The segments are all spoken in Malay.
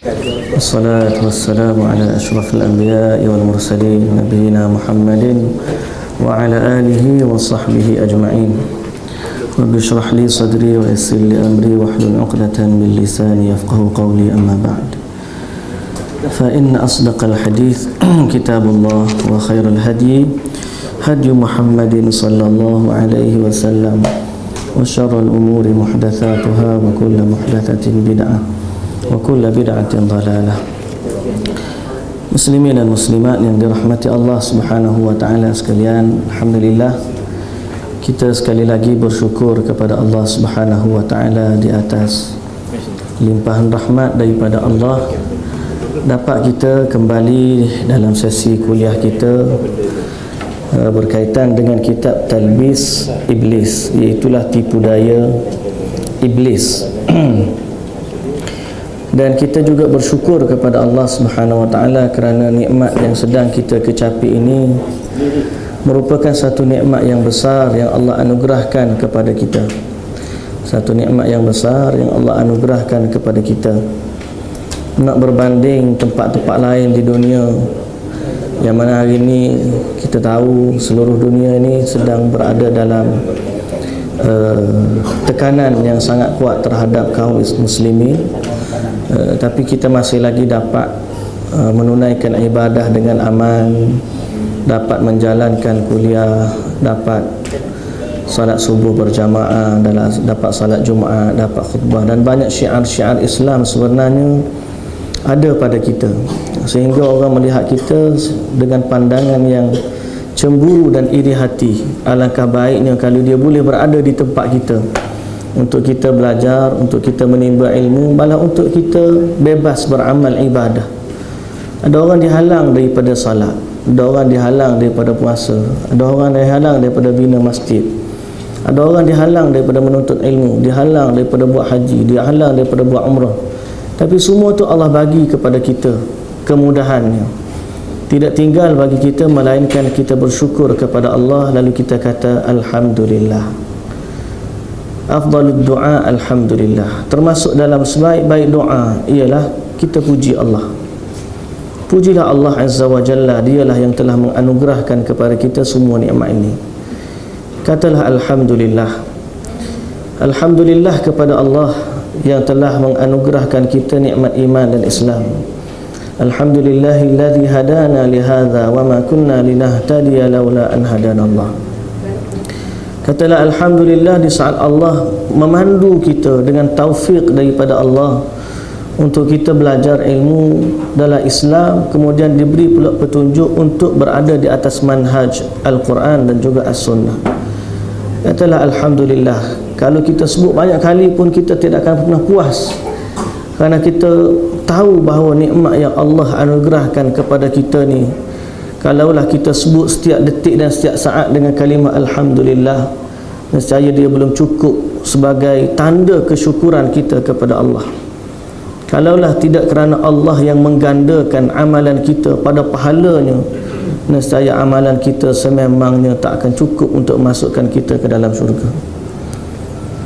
والصلاة والسلام على أشرف الأنبياء والمرسلين نبينا محمد وعلى آله وصحبه أجمعين. رب اشرح لي صدري ويسر لي أمري واحلل عقدة من لساني يفقه قولي. أما بعد، فإن أصدق الحديث كتاب الله وخير الهدي هدي محمد صلى الله عليه وسلم وشر الأمور محدثاتها وكل محدثة بدعة وكل بدعة ضلالة. Muslimin dan muslimat yang dirahmati Allah Subhanahu wa taala sekalian, alhamdulillah kita sekali lagi bersyukur kepada Allah Subhanahu wa taala di atas limpahan rahmat daripada Allah, dapat kita kembali dalam sesi kuliah kita berkaitan dengan kitab Talbis Iblis, iaitulah tipu daya iblis. Dan kita juga bersyukur kepada Allah Subhanahu wa taala kerana nikmat yang sedang kita kecapi ini merupakan satu nikmat yang besar yang Allah anugerahkan kepada kita. Satu nikmat yang besar yang Allah anugerahkan kepada kita. Nak berbanding tempat-tempat lain di dunia yang mana hari ini kita tahu seluruh dunia ini sedang berada dalam tekanan yang sangat kuat terhadap kaum muslimin, tapi kita masih lagi dapat menunaikan ibadah dengan aman, dapat menjalankan kuliah, dapat salat subuh berjamaah, dapat salat Jumaat, dapat khutbah, dan banyak syiar-syiar Islam sebenarnya ada pada kita, sehingga orang melihat kita dengan pandangan yang cemburu dan iri hati. Alangkah baiknya kalau dia boleh berada di tempat kita untuk kita belajar, untuk kita menimba ilmu, malah untuk kita bebas beramal ibadah. Ada orang dihalang daripada salat, ada orang dihalang daripada puasa, ada orang dihalang daripada bina masjid, ada orang dihalang daripada menuntut ilmu, dihalang daripada buat haji, dihalang daripada buat umrah. Tapi semua tu Allah bagi kepada kita kemudahannya. Tidak tinggal bagi kita melainkan kita bersyukur kepada Allah, lalu kita kata alhamdulillah. Afdalud du'a alhamdulillah. Termasuk dalam sebaik-baik doa ialah kita puji Allah. Pujilah Allah Azza wa Jalla, dialah yang telah menganugerahkan kepada kita semua nikmat ini. Katalah alhamdulillah. Alhamdulillah kepada Allah yang telah menganugerahkan kita nikmat iman dan Islam. Alhamdulillahilladzi hadana lihadza wa ma kunna linahtadiya laula an hadanallah. Katalah alhamdulillah di saat Allah memandu kita dengan taufik daripada Allah untuk kita belajar ilmu dalam Islam, kemudian diberi pula petunjuk untuk berada di atas manhaj Al-Quran dan juga As-Sunnah. Katalah alhamdulillah. Kalau kita sebut banyak kali pun kita tidak akan pernah puas, kerana kita tahu bahawa nikmat yang Allah anugerahkan kepada kita ni, kalaulah kita sebut setiap detik dan setiap saat dengan kalimah alhamdulillah, nescaya dia belum cukup sebagai tanda kesyukuran kita kepada Allah. Kalaulah tidak kerana Allah yang menggandakan amalan kita pada pahalanya, nescaya amalan kita sememangnya tak akan cukup untuk masukkan kita ke dalam syurga.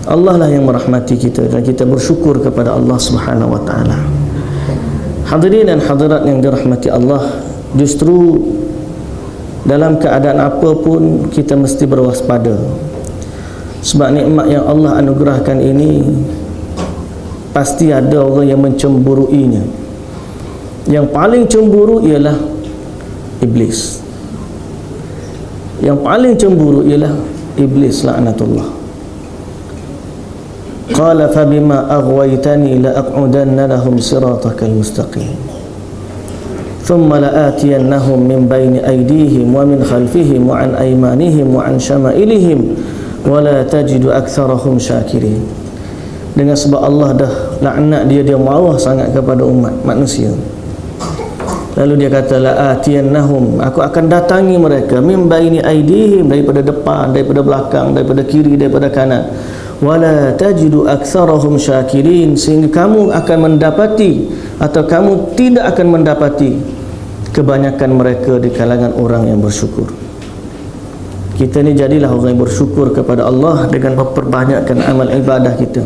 Allah lah yang merahmati kita dan kita bersyukur kepada Allah Subhanahu wa taala. Hadirin dan hadirat yang dirahmati Allah, justru dalam keadaan apapun kita mesti berwaspada, sebab nikmat yang Allah anugerahkan ini pasti ada orang yang mencemburuinya. Yang paling cemburu ialah iblis. Yang paling cemburu ialah iblis, laknatullah. Qala fabima aghwaytani la'aq'udanna lahum siratakal mustaqim thumma la'atiyannahum min bayni aydihim wa min khalfihim wa an aymanihim wa an syama'ilihim wa la tajidu aktsarahum syakirin. Dengan sebab Allah dah laknat dia marah sangat kepada umat manusia. Lalu dia kata la'atiyannahum, aku akan datangi mereka, min bayni aydihim, daripada depan, daripada belakang, daripada kiri, daripada kanan, wala tajidu aktsarahum syakirin, sehingga kamu akan mendapati atau kamu tidak akan mendapati kebanyakan mereka di kalangan orang yang bersyukur. Kita ni jadilah orang yang bersyukur kepada Allah dengan memperbanyakkan amal ibadah kita.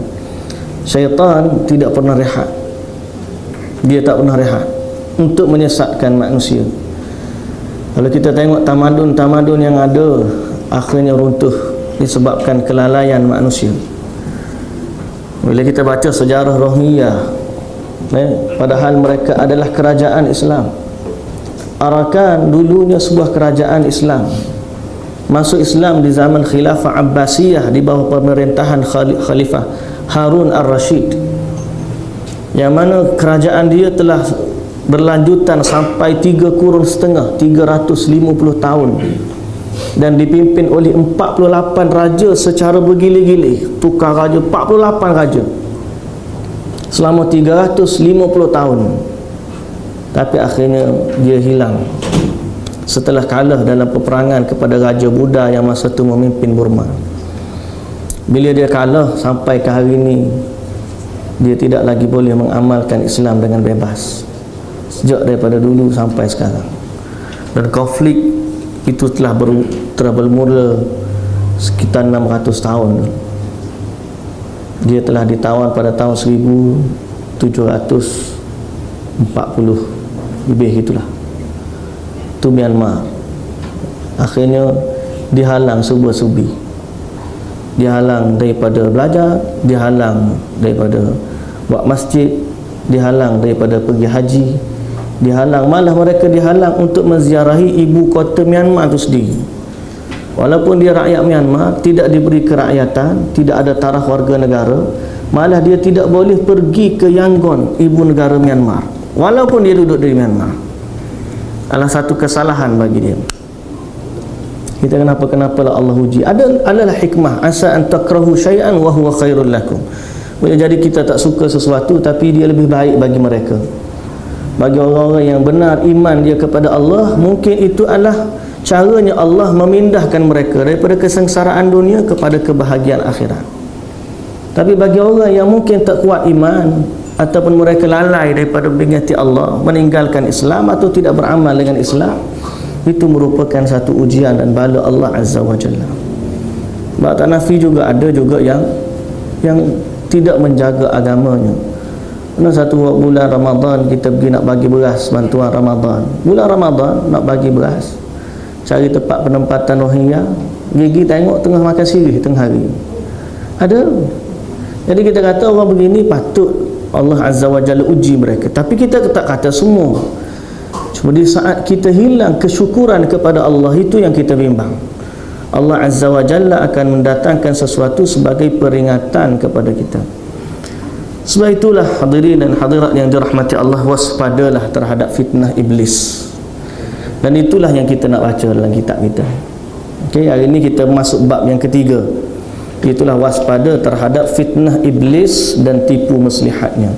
Syaitan tidak pernah rehat. Dia tak pernah rehat untuk menyesatkan manusia. Kalau kita tengok tamadun-tamadun yang ada, akhirnya runtuh disebabkan kelalaian manusia. Bila kita baca sejarah Rohingya, padahal mereka adalah kerajaan Islam. Arakan dulunya sebuah kerajaan Islam. Masuk Islam di zaman Khilafah Abbasiyah di bawah pemerintahan Khalifah Harun Ar-Rashid, yang mana kerajaan dia telah berlanjutan sampai 3 kurun setengah, 350 tahun, dan dipimpin oleh 48 raja secara bergili-gili. Tukar raja 48 raja selama 350 tahun. Tapi akhirnya dia hilang setelah kalah dalam peperangan kepada Raja Buddha yang masa itu memimpin Burma. Bila dia kalah, sampai ke hari ini dia tidak lagi boleh mengamalkan Islam dengan bebas, sejak daripada dulu sampai sekarang. Dan konflik itu telah bermula sekitar 600 tahun. Dia telah ditawan pada tahun 1740 lebih, itulah. Itu Myanmar. Akhirnya dihalang subi, dihalang daripada belajar, dihalang daripada buat masjid, dihalang daripada pergi haji, dihalang, malah mereka dihalang untuk menziarahi ibu kota Myanmar itu sendiri. Walaupun dia rakyat Myanmar, tidak diberi kerakyatan, tidak ada taraf warga negara, malah dia tidak boleh pergi ke Yangon, ibu negara Myanmar, walaupun dia duduk di Myanmar. Adalah satu kesalahan bagi dia. Kita kenapalah Allah uji. Adalah hikmah. Asa an takrahu syai'an wa huwa khairul lakum. Boleh jadi kita tak suka sesuatu, tapi dia lebih baik bagi mereka. Bagi orang-orang yang benar iman dia kepada Allah, mungkin itu adalah caranya Allah memindahkan mereka daripada kesengsaraan dunia kepada kebahagiaan akhirat. Tapi bagi orang yang mungkin tak kuat iman, ataupun mereka lalai daripada mengingati Allah, meninggalkan Islam atau tidak beramal dengan Islam, itu merupakan satu ujian dan bala Allah Azza wa Jalla. Bak Nafi juga ada juga yang tidak menjaga agamanya. Karena satu bulan Ramadan kita pergi nak bagi beras, bantuan Ramadan. Bulan Ramadan nak bagi beras, cari tempat penempatan Rohingya, gigi tengok tengah makan sirih tengah hari. Ada. Jadi kita kata orang begini patut Allah Azza wa Jalla uji mereka. Tapi kita tak kata semua. Cuma di saat kita hilang kesyukuran kepada Allah, itu yang kita bimbang. Allah Azza wa Jalla akan mendatangkan sesuatu sebagai peringatan kepada kita. Sebab itulah hadirin dan hadirat yang dirahmati Allah, waspadalah terhadap fitnah iblis. Dan itulah yang kita nak baca dalam kitab kita. Okey, hari ini kita masuk bab yang ketiga. Itulah waspada terhadap fitnah iblis dan tipu muslihatnya.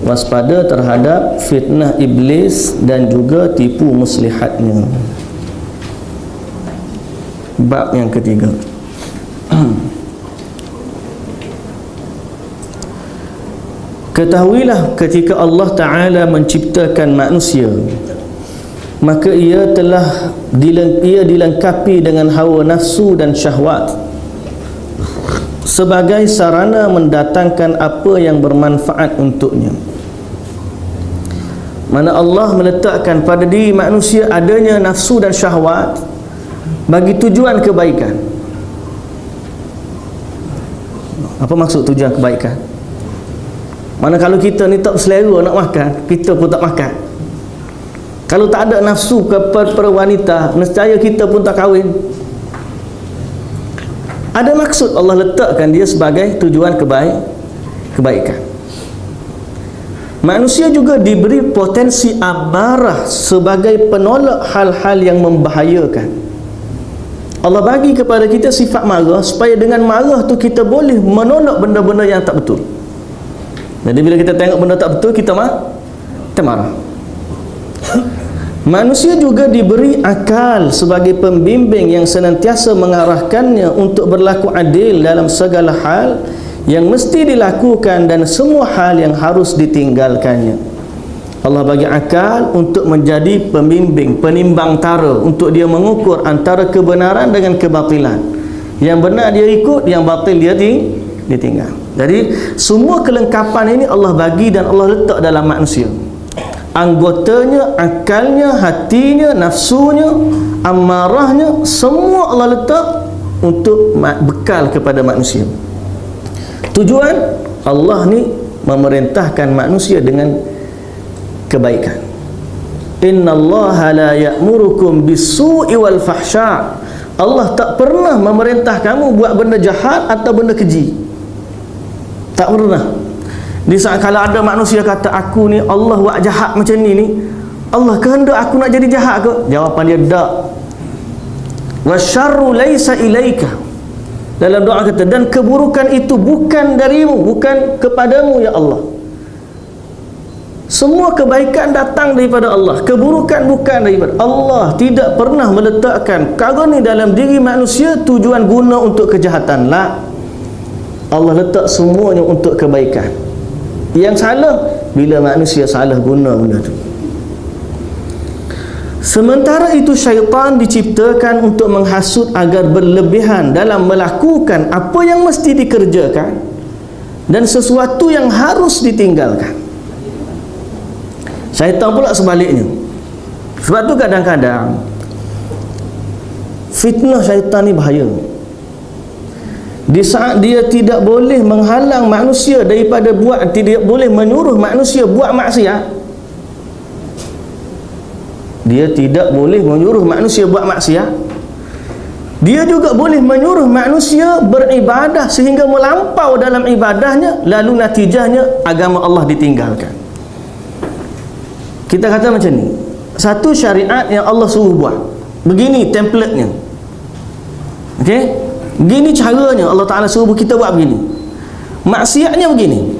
Waspada terhadap fitnah iblis dan juga tipu muslihatnya. Bab yang ketiga. Ketahuilah ketika Allah Ta'ala menciptakan manusia, maka ia dilengkapi dengan hawa nafsu dan syahwat sebagai sarana mendatangkan apa yang bermanfaat untuknya. Mana Allah meletakkan pada diri manusia adanya nafsu dan syahwat bagi tujuan kebaikan. Apa maksud tujuan kebaikan? Mana kalau kita ni tak selera nak makan, kita pun tak makan. Kalau tak ada nafsu kepada wanita, nescaya kita pun tak kahwin. Ada maksud Allah letakkan dia sebagai tujuan kebaikan. Manusia juga diberi potensi amarah sebagai penolak hal-hal yang membahayakan. Allah bagi kepada kita sifat marah, supaya dengan marah tu kita boleh menolak benda-benda yang tak betul. Jadi bila kita tengok benda tak betul, kita marah. Manusia juga diberi akal sebagai pembimbing yang senantiasa mengarahkannya untuk berlaku adil dalam segala hal yang mesti dilakukan dan semua hal yang harus ditinggalkannya. Allah bagi akal untuk menjadi pembimbing, penimbang tara, untuk dia mengukur antara kebenaran dengan kebatilan. Yang benar dia ikut, yang batil dia ditinggal. Jadi semua kelengkapan ini Allah bagi dan Allah letak dalam manusia. Anggotanya, akalnya, hatinya, nafsunya, amarahnya, semua Allah letak untuk bekal kepada manusia. Tujuan Allah ni memerintahkan manusia dengan kebaikan. Innallaha la ya'murukum bis-su'i wal fahsya. Allah tak pernah memerintah kamu buat benda jahat atau benda keji. Tak pernah. Di saat kalau ada manusia kata aku ni Allah buat jahat macam ni, Allah kehendak aku nak jadi jahat ke? Jawapan dia tak. Wasyarru laisa ilaika. Dalam doa kata, dan keburukan itu bukan darimu, bukan kepadamu ya Allah. Semua kebaikan datang daripada Allah, keburukan bukan daripada Allah. Tidak pernah meletakkan perkara ni dalam diri manusia tujuan guna untuk kejahatan lah. Allah letak semuanya untuk kebaikan. Yang salah bila manusia salah guna benda tu. Sementara itu syaitan diciptakan untuk menghasut agar berlebihan dalam melakukan apa yang mesti dikerjakan dan sesuatu yang harus ditinggalkan. Syaitan pula sebaliknya. Sebab tu kadang-kadang fitnah syaitan ni bahaya. Di saat dia tidak boleh menghalang manusia daripada buat, tidak boleh menyuruh manusia buat maksiat, dia tidak boleh menyuruh manusia buat maksiat, dia juga boleh menyuruh manusia beribadah sehingga melampau dalam ibadahnya, lalu natijahnya agama Allah ditinggalkan. Kita kata macam ni, satu syariat yang Allah suruh buat, begini templatenya, okey, begini caranya, Allah Ta'ala suruh kita buat begini, maksiatnya begini.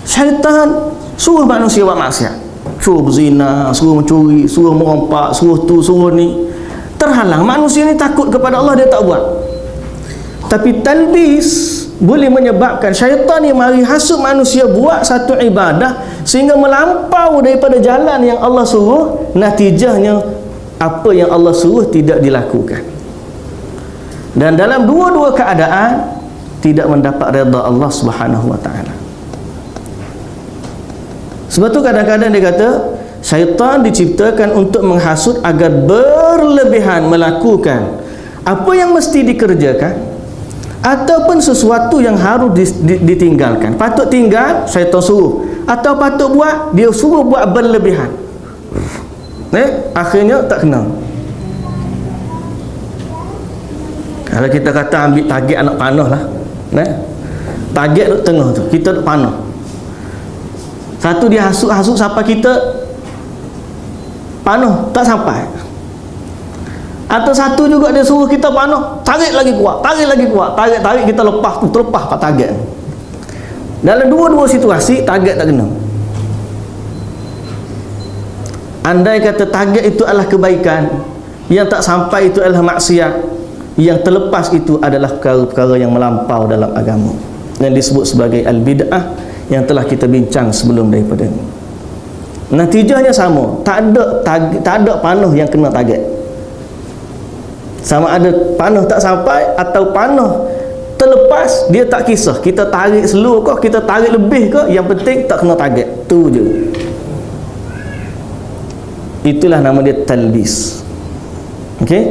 Syaitan suruh manusia buat maksiat, suruh berzina, suruh mencuri, suruh merompak, suruh tu, suruh ni. Terhalang, manusia ni takut kepada Allah, dia tak buat. Tapi talbis boleh menyebabkan syaitan ni mari hasut manusia buat satu ibadah sehingga melampau daripada jalan yang Allah suruh, natijahnya apa yang Allah suruh tidak dilakukan. Dan dalam dua-dua keadaan tidak mendapat redha Allah Subhanahu wa taala. Sebab tu kadang-kadang dia kata syaitan diciptakan untuk menghasut agar berlebihan melakukan apa yang mesti dikerjakan ataupun sesuatu yang harus ditinggalkan. Patut tinggal, syaitan suruh, atau patut buat, dia suruh buat berlebihan. Akhirnya tak kena. Kalau kita kata ambil target anak panah lah, target duduk tengah tu, kita duduk panah. Satu dia hasut-hasut sampai kita panah tak sampai, atau satu juga dia suruh kita panah, tarik lagi kuat, tarik kita terlepas kat target. Dalam dua-dua situasi target tak kena. Andai kata target itu adalah kebaikan, yang tak sampai itu adalah maksiat, yang terlepas itu adalah perkara-perkara yang melampau dalam agama yang disebut sebagai al-bid'ah, yang telah kita bincang sebelum daripada ini. Natijahnya sama, tak ada panah yang kena target. Sama ada panah tak sampai atau panah terlepas, dia tak kisah kita tarik slow ke, kita tarik lebih ke, yang penting tak kena target. Tu je. Itulah nama dia talbis. Okey?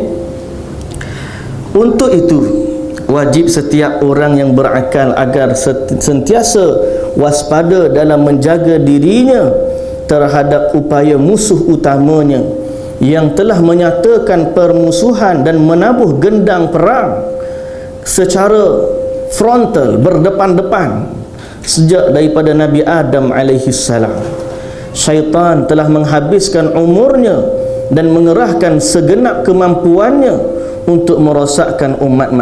Untuk itu wajib setiap orang yang berakal agar sentiasa waspada dalam menjaga dirinya terhadap upaya musuh utamanya yang telah menyatakan permusuhan dan menabuh gendang perang secara frontal, berdepan-depan sejak daripada Nabi Adam alaihi salam. Syaitan telah menghabiskan umurnya dan mengerahkan segenap kemampuannya untuk merosakkan umat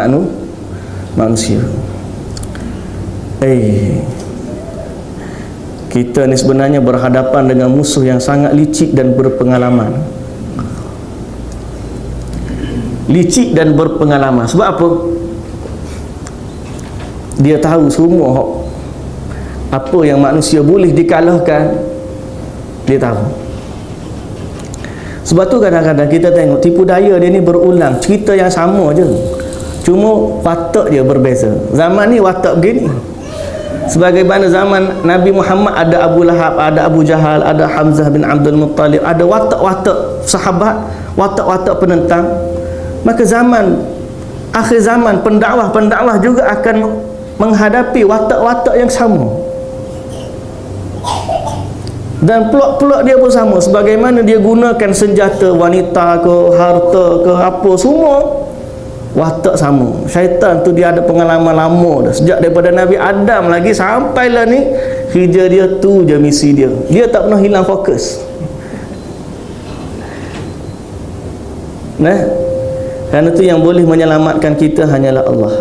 manusia. Kita ni sebenarnya berhadapan dengan musuh yang sangat licik dan berpengalaman. Licik dan berpengalaman. Sebab apa? Dia tahu semua apa yang manusia boleh dikalahkan, dia tahu. Sebab tu kadang-kadang kita tengok tipu daya dia ni berulang, cerita yang sama je. Cuma watak dia berbeza. Zaman ni watak begini. Sebagaimana zaman Nabi Muhammad ada Abu Lahab, ada Abu Jahal, ada Hamzah bin Abdul Muttalib, ada watak-watak sahabat, watak-watak penentang. Maka zaman akhir zaman pendakwah juga akan menghadapi watak-watak yang sama. Dan pelak-pelak dia pun sama. Sebagaimana dia gunakan senjata, wanita ke, harta ke, apa semua, watak sama. Syaitan tu dia ada pengalaman lama dah, sejak daripada Nabi Adam lagi sampailah ni kerja dia tu je misi dia. Dia tak pernah hilang fokus. Nah, kerana tu yang boleh menyelamatkan kita hanyalah Allah.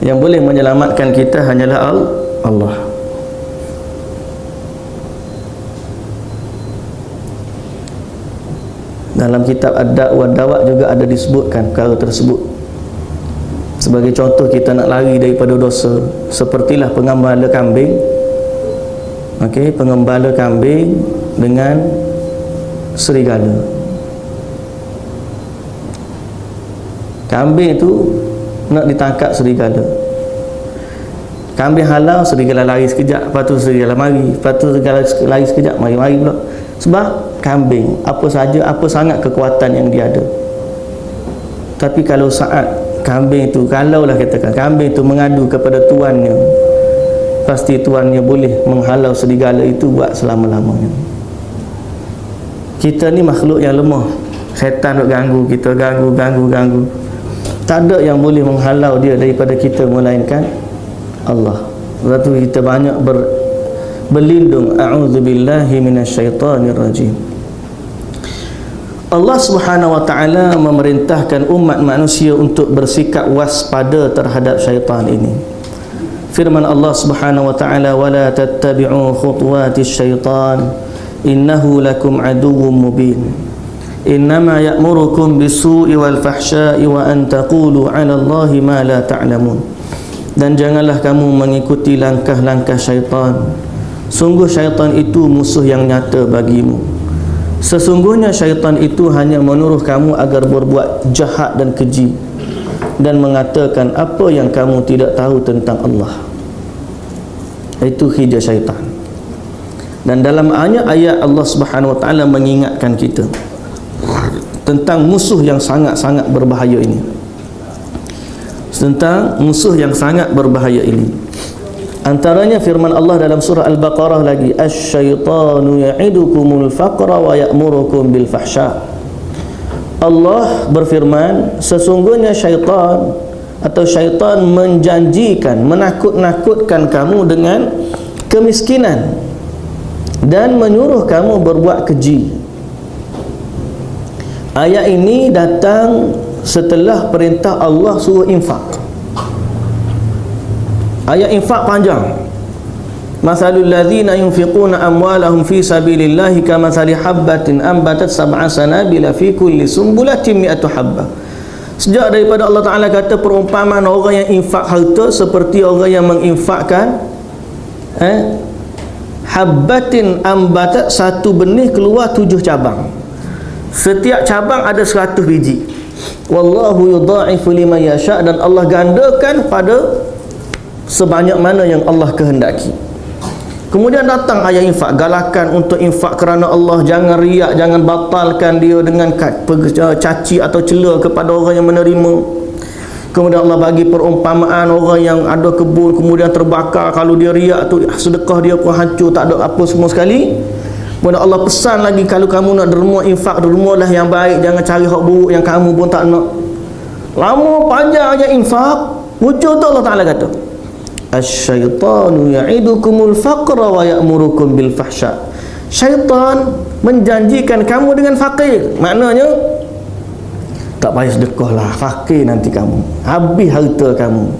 Yang boleh menyelamatkan kita hanyalah Allah. Dalam kitab Ad-Da'wah Dawat juga ada disebutkan perkara tersebut. Sebagai contoh, kita nak lari daripada dosa, sepertilah pengembala kambing. Okey, pengembala kambing dengan serigala. Kambing tu nak ditangkap serigala. Kambing halau, serigala lari sekejap, lepas tu serigala mari, lepas tu serigala lari sekejap, mari pula. Sebab kambing, apa sangat kekuatan yang dia ada. Tapi kalau saat kambing tu, kalaulah katakan kambing tu mengadu kepada tuannya, pasti tuannya boleh menghalau serigala itu buat selama-lamanya. Kita ni makhluk yang lemah. Syaitan nak ganggu kita, ganggu. Tak ada yang boleh menghalau dia daripada kita melainkan Allah. Sebab tu kita banyak berlindung, a'udzubillahi minasyaitanir rajim. Allah Subhanahu wa taala memerintahkan umat manusia untuk bersikap waspada terhadap syaitan ini. Firman Allah Subhanahu wa taala, wala tattabi'u khutuwatis syaitan innahu lakum aduwwum mubin. Innama ya'murukum bisu'i wal fahsya'i wa an taqulu 'ala Allahi ma la ta'lamun. Dan janganlah kamu mengikuti langkah-langkah syaitan. Sungguh syaitan itu musuh yang nyata bagimu. Sesungguhnya syaitan itu hanya menyuruh kamu agar berbuat jahat dan keji dan mengatakan apa yang kamu tidak tahu tentang Allah. Itu hija syaitan. Dan dalam ayat Allah Subhanahu wa taala mengingatkan kita tentang musuh yang sangat-sangat berbahaya ini. Tentang musuh yang sangat berbahaya ini. Antaranya firman Allah dalam surah Al-Baqarah lagi, asy-syaitanu ya'idukumul faqra wa ya'murukum bil fahsya. Allah berfirman, sesungguhnya syaitan atau syaitan menjanjikan, menakut-nakutkan kamu dengan kemiskinan dan menyuruh kamu berbuat keji. Ayat ini datang setelah perintah Allah suruh infak. Ayat infak panjang. Masalul ladzina yunfiquna amwalahum fi sabilillahi kamathali habbatin ambatat sab'a sanabila fi kulli sumbulatin mi'atu habbah. Sejak daripada Allah Ta'ala kata perumpamaan orang yang infak harta seperti orang yang menginfakkan habbatin ambatat, satu benih keluar 7 cabang. Setiap cabang ada 100 biji. Wallahu yudha'ifu liman yasha', dan Allah gandakan pada sebanyak mana yang Allah kehendaki. Kemudian datang ayat infak, galakan untuk infak kerana Allah, jangan riak, jangan batalkan dia dengan caci atau cela kepada orang yang menerima. Kemudian Allah bagi perumpamaan orang yang ada kebun kemudian terbakar, kalau dia riak tu sedekah dia pun hancur, tak ada apa semua sekali. Kemudian Allah pesan lagi, kalau kamu nak derma infak, dermalah yang baik, jangan cari hak buruk yang kamu pun tak nak. Lama panjang ayat infak, hujung tu Allah Ta'ala kata, asy-syaitanu ya'idukumul faqra wa ya'murukum bil fahsya. Syaitan menjanjikan kamu dengan fakir. Maknanya tak payah sedekah lah, fakir nanti kamu, habis harta kamu.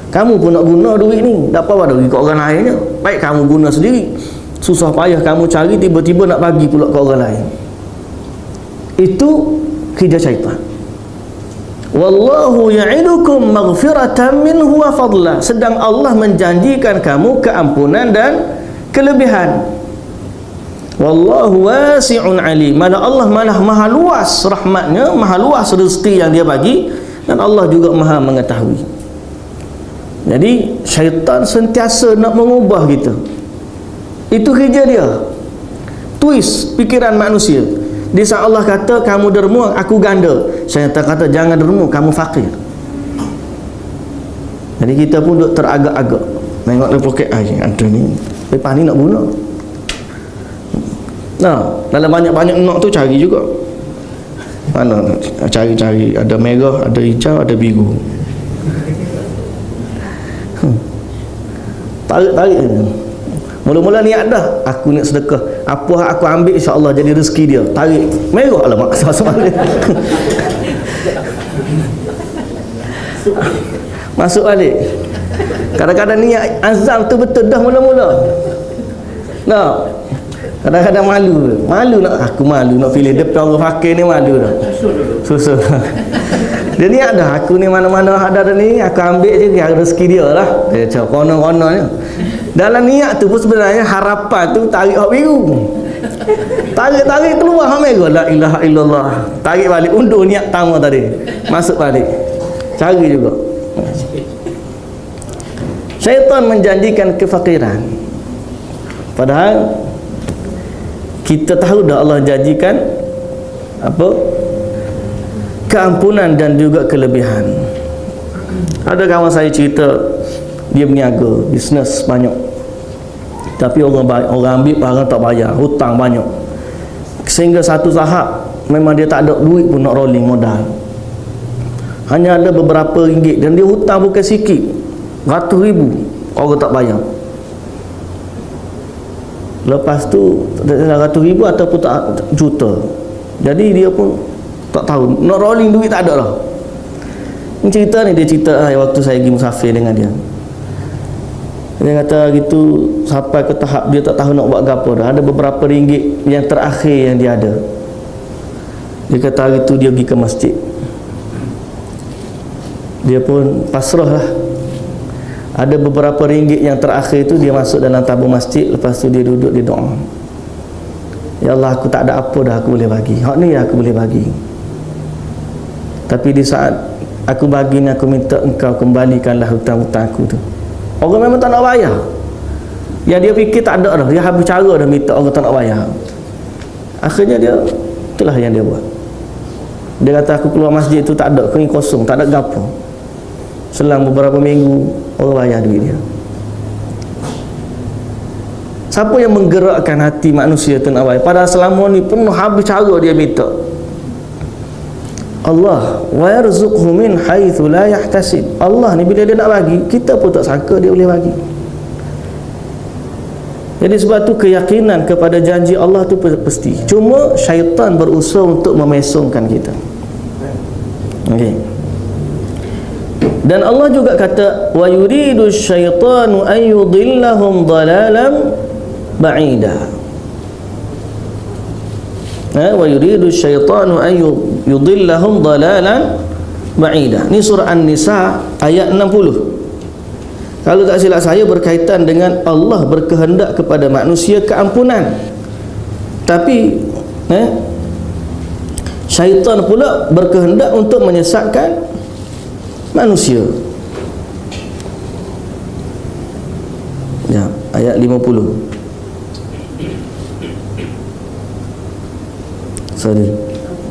Kamu pun nak guna duit ni, tak apa bagi kat orang lain je. Baik kamu guna sendiri, susah payah kamu cari, tiba-tiba nak bagi pula kat orang lain. Itu kerja syaitan. Wallahu ya'idukum maghfiratan minhu wa fadla. Sedang Allah menjanjikan kamu keampunan dan kelebihan. Wallahu wasi'un alim. Mana Allah malah maha luas rahmatnya, maha luas rezeki yang dia bagi, dan Allah juga maha mengetahui. Jadi syaitan sentiasa nak mengubah kita. Itu kerja dia. Twist pikiran manusia. Di saat Allah kata kamu derma, aku ganda, syaitan kata jangan derma, kamu fakir. Jadi kita pun duk teragak-agak. Tengok dalam poket ada ni. Lepas ni nak guna. Nah, dalam banyak-banyak nok tu cari juga. Mana cari-cari, ada merah, ada hijau, ada biru. Tarik-tarik. Mula-mula niat dah, aku nak sedekah. Apa aku ambil insya-Allah jadi rezeki dia. Tarik merah, alamak sama-sama. Masuk balik. Kadang-kadang niat azam tu betul dah mula-mula. Nah, kadang-kadang malu nak, aku malu nak pilih depan orang fakir ni, malu dah. Susah. Dia niat dah, aku ni mana-mana ada ni, aku ambil je rezeki dia lah. Dia cakap konon-kononnya. Dalam niat tu pun sebenarnya harapan tu tarik hak biru. Tarik keluar hak merah, la ilaha illallah. Tarik balik, undur niat pertama tadi. Masuk balik. Cari juga. Syaitan menjanjikan kefakiran. Padahal kita tahu dah Allah janjikan apa? Keampunan dan juga kelebihan. Ada kawan saya cerita, dia berniaga, bisnes banyak. Tapi orang ambil barang tak bayar, hutang banyak. Sehingga satu tahap memang dia tak ada duit pun nak rolling modal. Hanya ada beberapa ringgit, dan dia hutang bukan sikit, ratus ribu, orang tak bayar. Lepas tu ratus ribu ataupun tak juta. Jadi dia pun tak tahu, nak rolling duit tak ada lah. Ini cerita ni, dia cerita waktu saya pergi musafir dengan dia. Dia kata gitu, sampai ke tahap dia tak tahu nak buat apa dah. Ada beberapa ringgit yang terakhir yang dia ada. Dia kata gitu dia pergi ke masjid. Dia pun pasrah lah. Ada beberapa ringgit yang terakhir tu dia masuk dalam tabung masjid. Lepas tu dia duduk, dia doa, ya Allah, aku tak ada apa dah aku boleh bagi, hak ni aku boleh bagi. Tapi di saat aku bagi ni, aku minta engkau kembalikanlah hutang-hutang aku tu. Orang memang tak nak bayar. Yang dia fikir tak ada dah, dia habis cara dah minta orang tak nak bayar. Akhirnya dia, itulah yang dia buat. Dia kata aku keluar masjid tu tak ada, kering kosong, tak ada gapo. Selang beberapa minggu orang bayar duit dia. Siapa yang menggerakkan hati manusia tu nak bayar? Padahal selama ni penuh habis cara dia minta. Allah, wa yarzuqhu min haitsu la yahtasib. Allah ni bila dia nak bagi, kita pun tak sangka dia boleh bagi. Jadi sebab tu keyakinan kepada janji Allah tu pasti. Cuma syaitan berusaha untuk memesongkan kita. Okey. Dan Allah juga kata, wa yuridu syaitanu an yudillahum dhalalan ba'ida. Wa yuridu syaitanu an yudillahum dhalalan ba'ida. Ni surah An-Nisa ayat 60. Kalau tak silap saya berkaitan dengan Allah berkehendak kepada manusia keampunan. Tapi syaitan pula berkehendak untuk menyesatkan manusia. Ya, ayat 50.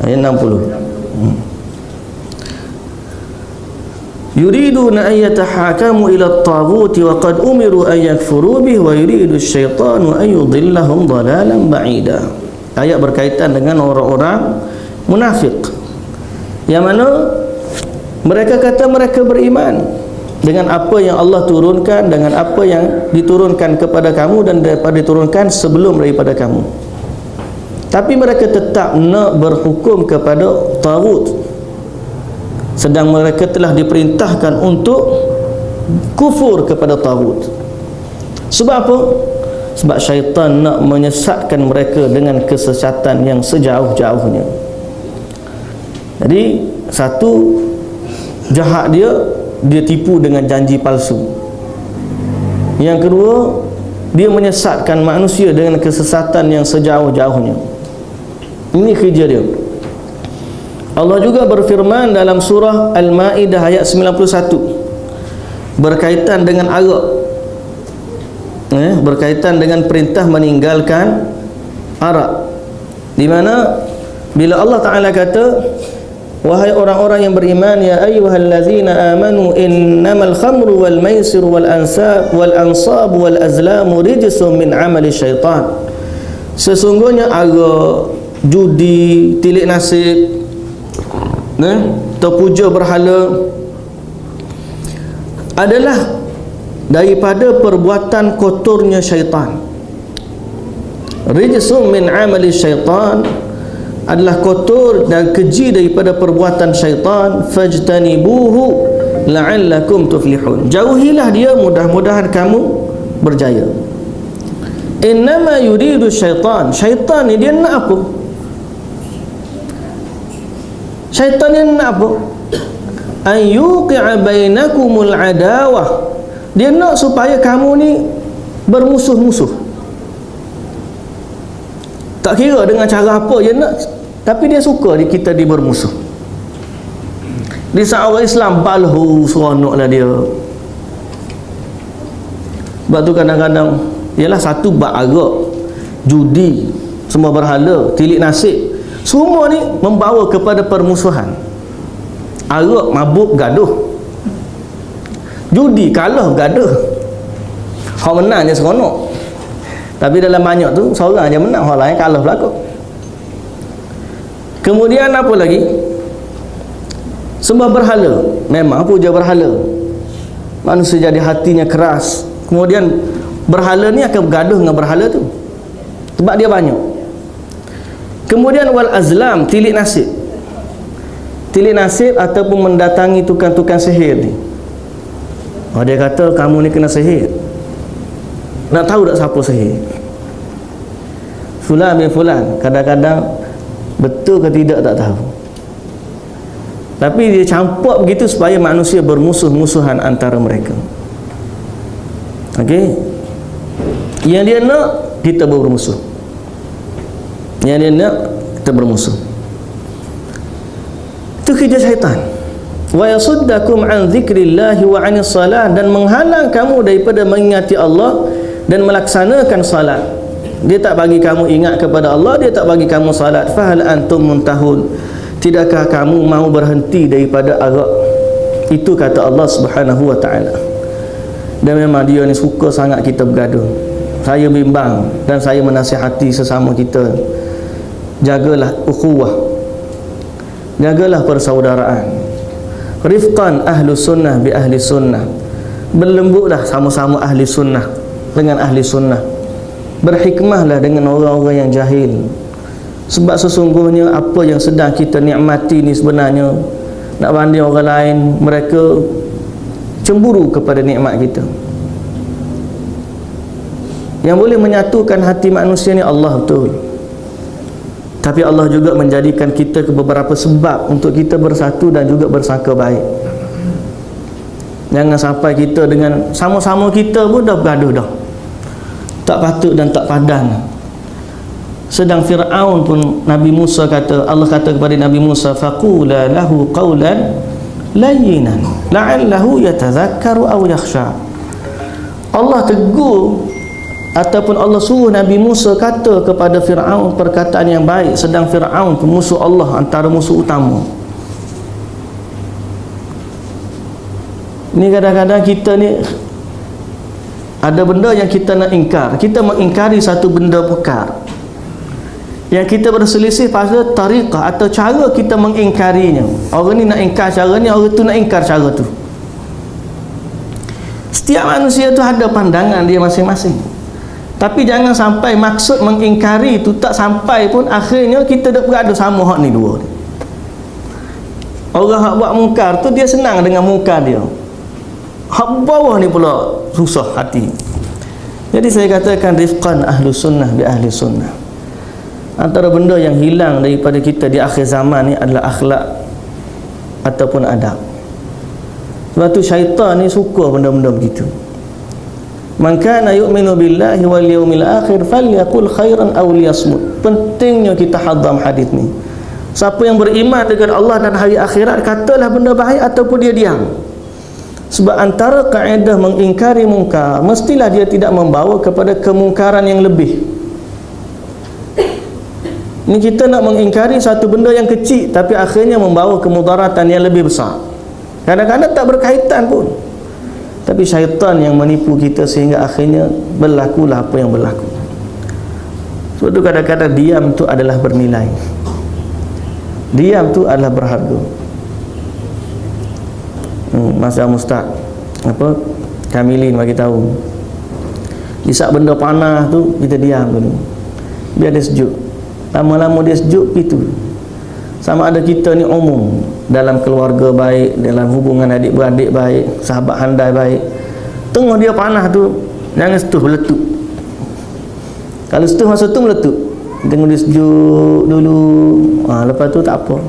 Ayat 60. Yuriduna an yatahakamu ila at-taghut wa qad umiru an yakfuru bihi wa yuridu asy-syaitanu an yudillahum dhalalan ba'ida. Ayat berkaitan dengan orang-orang munafik yang mana mereka kata mereka beriman dengan apa yang Allah turunkan, dengan apa yang diturunkan kepada kamu dan daripada diturunkan sebelum daripada kamu. Tapi mereka tetap nak berhukum kepada taghut, sedang mereka telah diperintahkan untuk kufur kepada taghut. Sebab apa? Sebab syaitan nak menyesatkan mereka dengan kesesatan yang sejauh-jauhnya. Jadi satu, jahat dia tipu dengan janji palsu. Yang kedua, Dia menyesatkan manusia dengan kesesatan yang sejauh-jauhnya. Ini kerja dia. Allah juga berfirman dalam surah Al-Ma'idah ayat 91 berkaitan dengan arak, berkaitan dengan perintah meninggalkan arak, di mana bila Allah Ta'ala kata, wahai orang-orang yang beriman, ya ayyuhallazina amanu innamal khamru wal maisir wal ansab wal azlamu rijsun min amali syaitan. Sesungguhnya arak, judi, tilik nasib, terpuja berhala adalah daripada perbuatan kotornya syaitan. Rijsun min amali syaitan adalah kotor dan keji daripada perbuatan syaitan. Fajtanibuhu la'allakum tuflihun. Jauhilah dia, mudah-mudahan kamu berjaya. Innama yuridu syaitan. Syaitan ni dia nak apa? Syaitan ni nak apa? An yuqi'a bainakumul adawah. Dia nak supaya kamu ni bermusuh-musuh. Tak kira dengan cara apa dia nak, tapi dia suka kita bermusuh. Di saat orang Islam balhu seronoklah dia. Sebab tu kadang-kadang ialah satu bab arak, judi, semua berhala, tilik nasib, semua ni membawa kepada permusuhan. Arak mabuk gaduh, judi kalah gaduh, hak menang je seronok. Tapi dalam banyak tu seorang je menang, orang lain kalah berlaku. Kemudian apa lagi? Sembah berhala. Memang puja berhala, manusia jadi hatinya keras. Kemudian berhala ni akan bergaduh dengan berhala tu, sebab dia banyak. Kemudian wal azlam, tilik nasib. Tilik nasib ataupun mendatangi tukang-tukang sihir ni. Dia kata kamu ni kena sihir. Nak tahu tak siapa sihir? Fulan bin Fulan. Kadang-kadang betul ke tidak tak tahu, tapi dia campak begitu supaya manusia bermusuh-musuhan antara mereka. Okey, yang dia nak kita bermusuh, yang dia nak kita bermusuh. Itu kerja syaitan. Wa yasuddakum an dzikrillahi wa 'anis salat, dan menghalang kamu daripada mengingati Allah dan melaksanakan salat. Dia tak bagi kamu ingat kepada Allah, dia tak bagi kamu salat. Fahal antum muntahun. Tidakkah kamu mau berhenti daripada arak? Itu kata Allah Subhanahu wa taala. Dan memang dia ni suka sangat kita bergaduh. Saya bimbang dan saya menasihati sesama kita, jagalah ukhuwah, jagalah persaudaraan. Rifqan ahlu sunnah bi ahli sunnah. Berlembutlah sama-sama ahli sunnah dengan ahli sunnah. Berhikmahlah dengan orang-orang yang jahil. Sebab sesungguhnya apa yang sedang kita nikmati ni sebenarnya, nak banding orang lain, mereka cemburu kepada nikmat kita. Yang boleh menyatukan hati manusia ni Allah betul. Tapi Allah juga menjadikan kita ke beberapa sebab untuk kita bersatu dan juga bersangka baik. Jangan sampai kita dengan sama-sama kita pun dah bergaduh dah, tak patut dan tak padan. Sedang Fir'aun pun Nabi Musa kata, Allah kata kepada Nabi Musa, faqula lahu qawlan layyinan la'allahu yatazakkaru aw yakhsha. Allah tegur ataupun Allah suruh Nabi Musa kata kepada Fir'aun perkataan yang baik, sedang Fir'aun musuh Allah, antara musuh utama. Ni kadang-kadang kita ni ada benda yang kita nak ingkar, kita mengingkari satu benda perkara yang kita berselisih pada tariqah atau cara kita mengingkarinya. Orang ni nak ingkar cara ni, orang tu nak ingkar cara tu. Setiap manusia tu ada pandangan dia masing-masing. Tapi jangan sampai maksud mengingkari tu tak sampai pun akhirnya kita dah bergaduh sama hak ni dua. Orang hak buat mungkar tu dia senang dengan mungkar dia, hak bawah ni pula susah hati. Jadi saya katakan rifqan ahlu sunnah bi ahli sunnah. Antara benda yang hilang daripada kita di akhir zaman ni adalah akhlak ataupun adab. Sebab tu syaitan ni suka benda-benda begitu. Man kana yu'minu billahi wal yawmil akhir falyaqul khairan aw liyasmut. Pentingnya kita hadam hadis ni. Siapa yang beriman dengan Allah dan hari akhirat, katalah benda baik ataupun dia diam. Sebab antara kaedah mengingkari mungkar, mestilah dia tidak membawa kepada kemungkaran yang lebih. Ni kita nak mengingkari satu benda yang kecil tapi akhirnya membawa kemudaratan yang lebih besar. Kadang-kadang tak berkaitan pun, tapi syaitan yang menipu kita sehingga akhirnya berlakulah apa yang berlaku. Sebab tu kadang-kadang diam tu adalah bernilai, diam tu adalah berharga. Masa Ustaz Kamilin bagi tahu, di saat benda panas tu kita diam dulu, biar dia sejuk. Lama-lama dia sejuk, itu sama ada kita ni umum, dalam keluarga baik, dalam hubungan adik-beradik baik, sahabat handai baik, tengah dia panas tu jangan setuh meletup. Kalau setuh masa tu meletup, tengok dia sejuk dulu, lepas tu tak apa.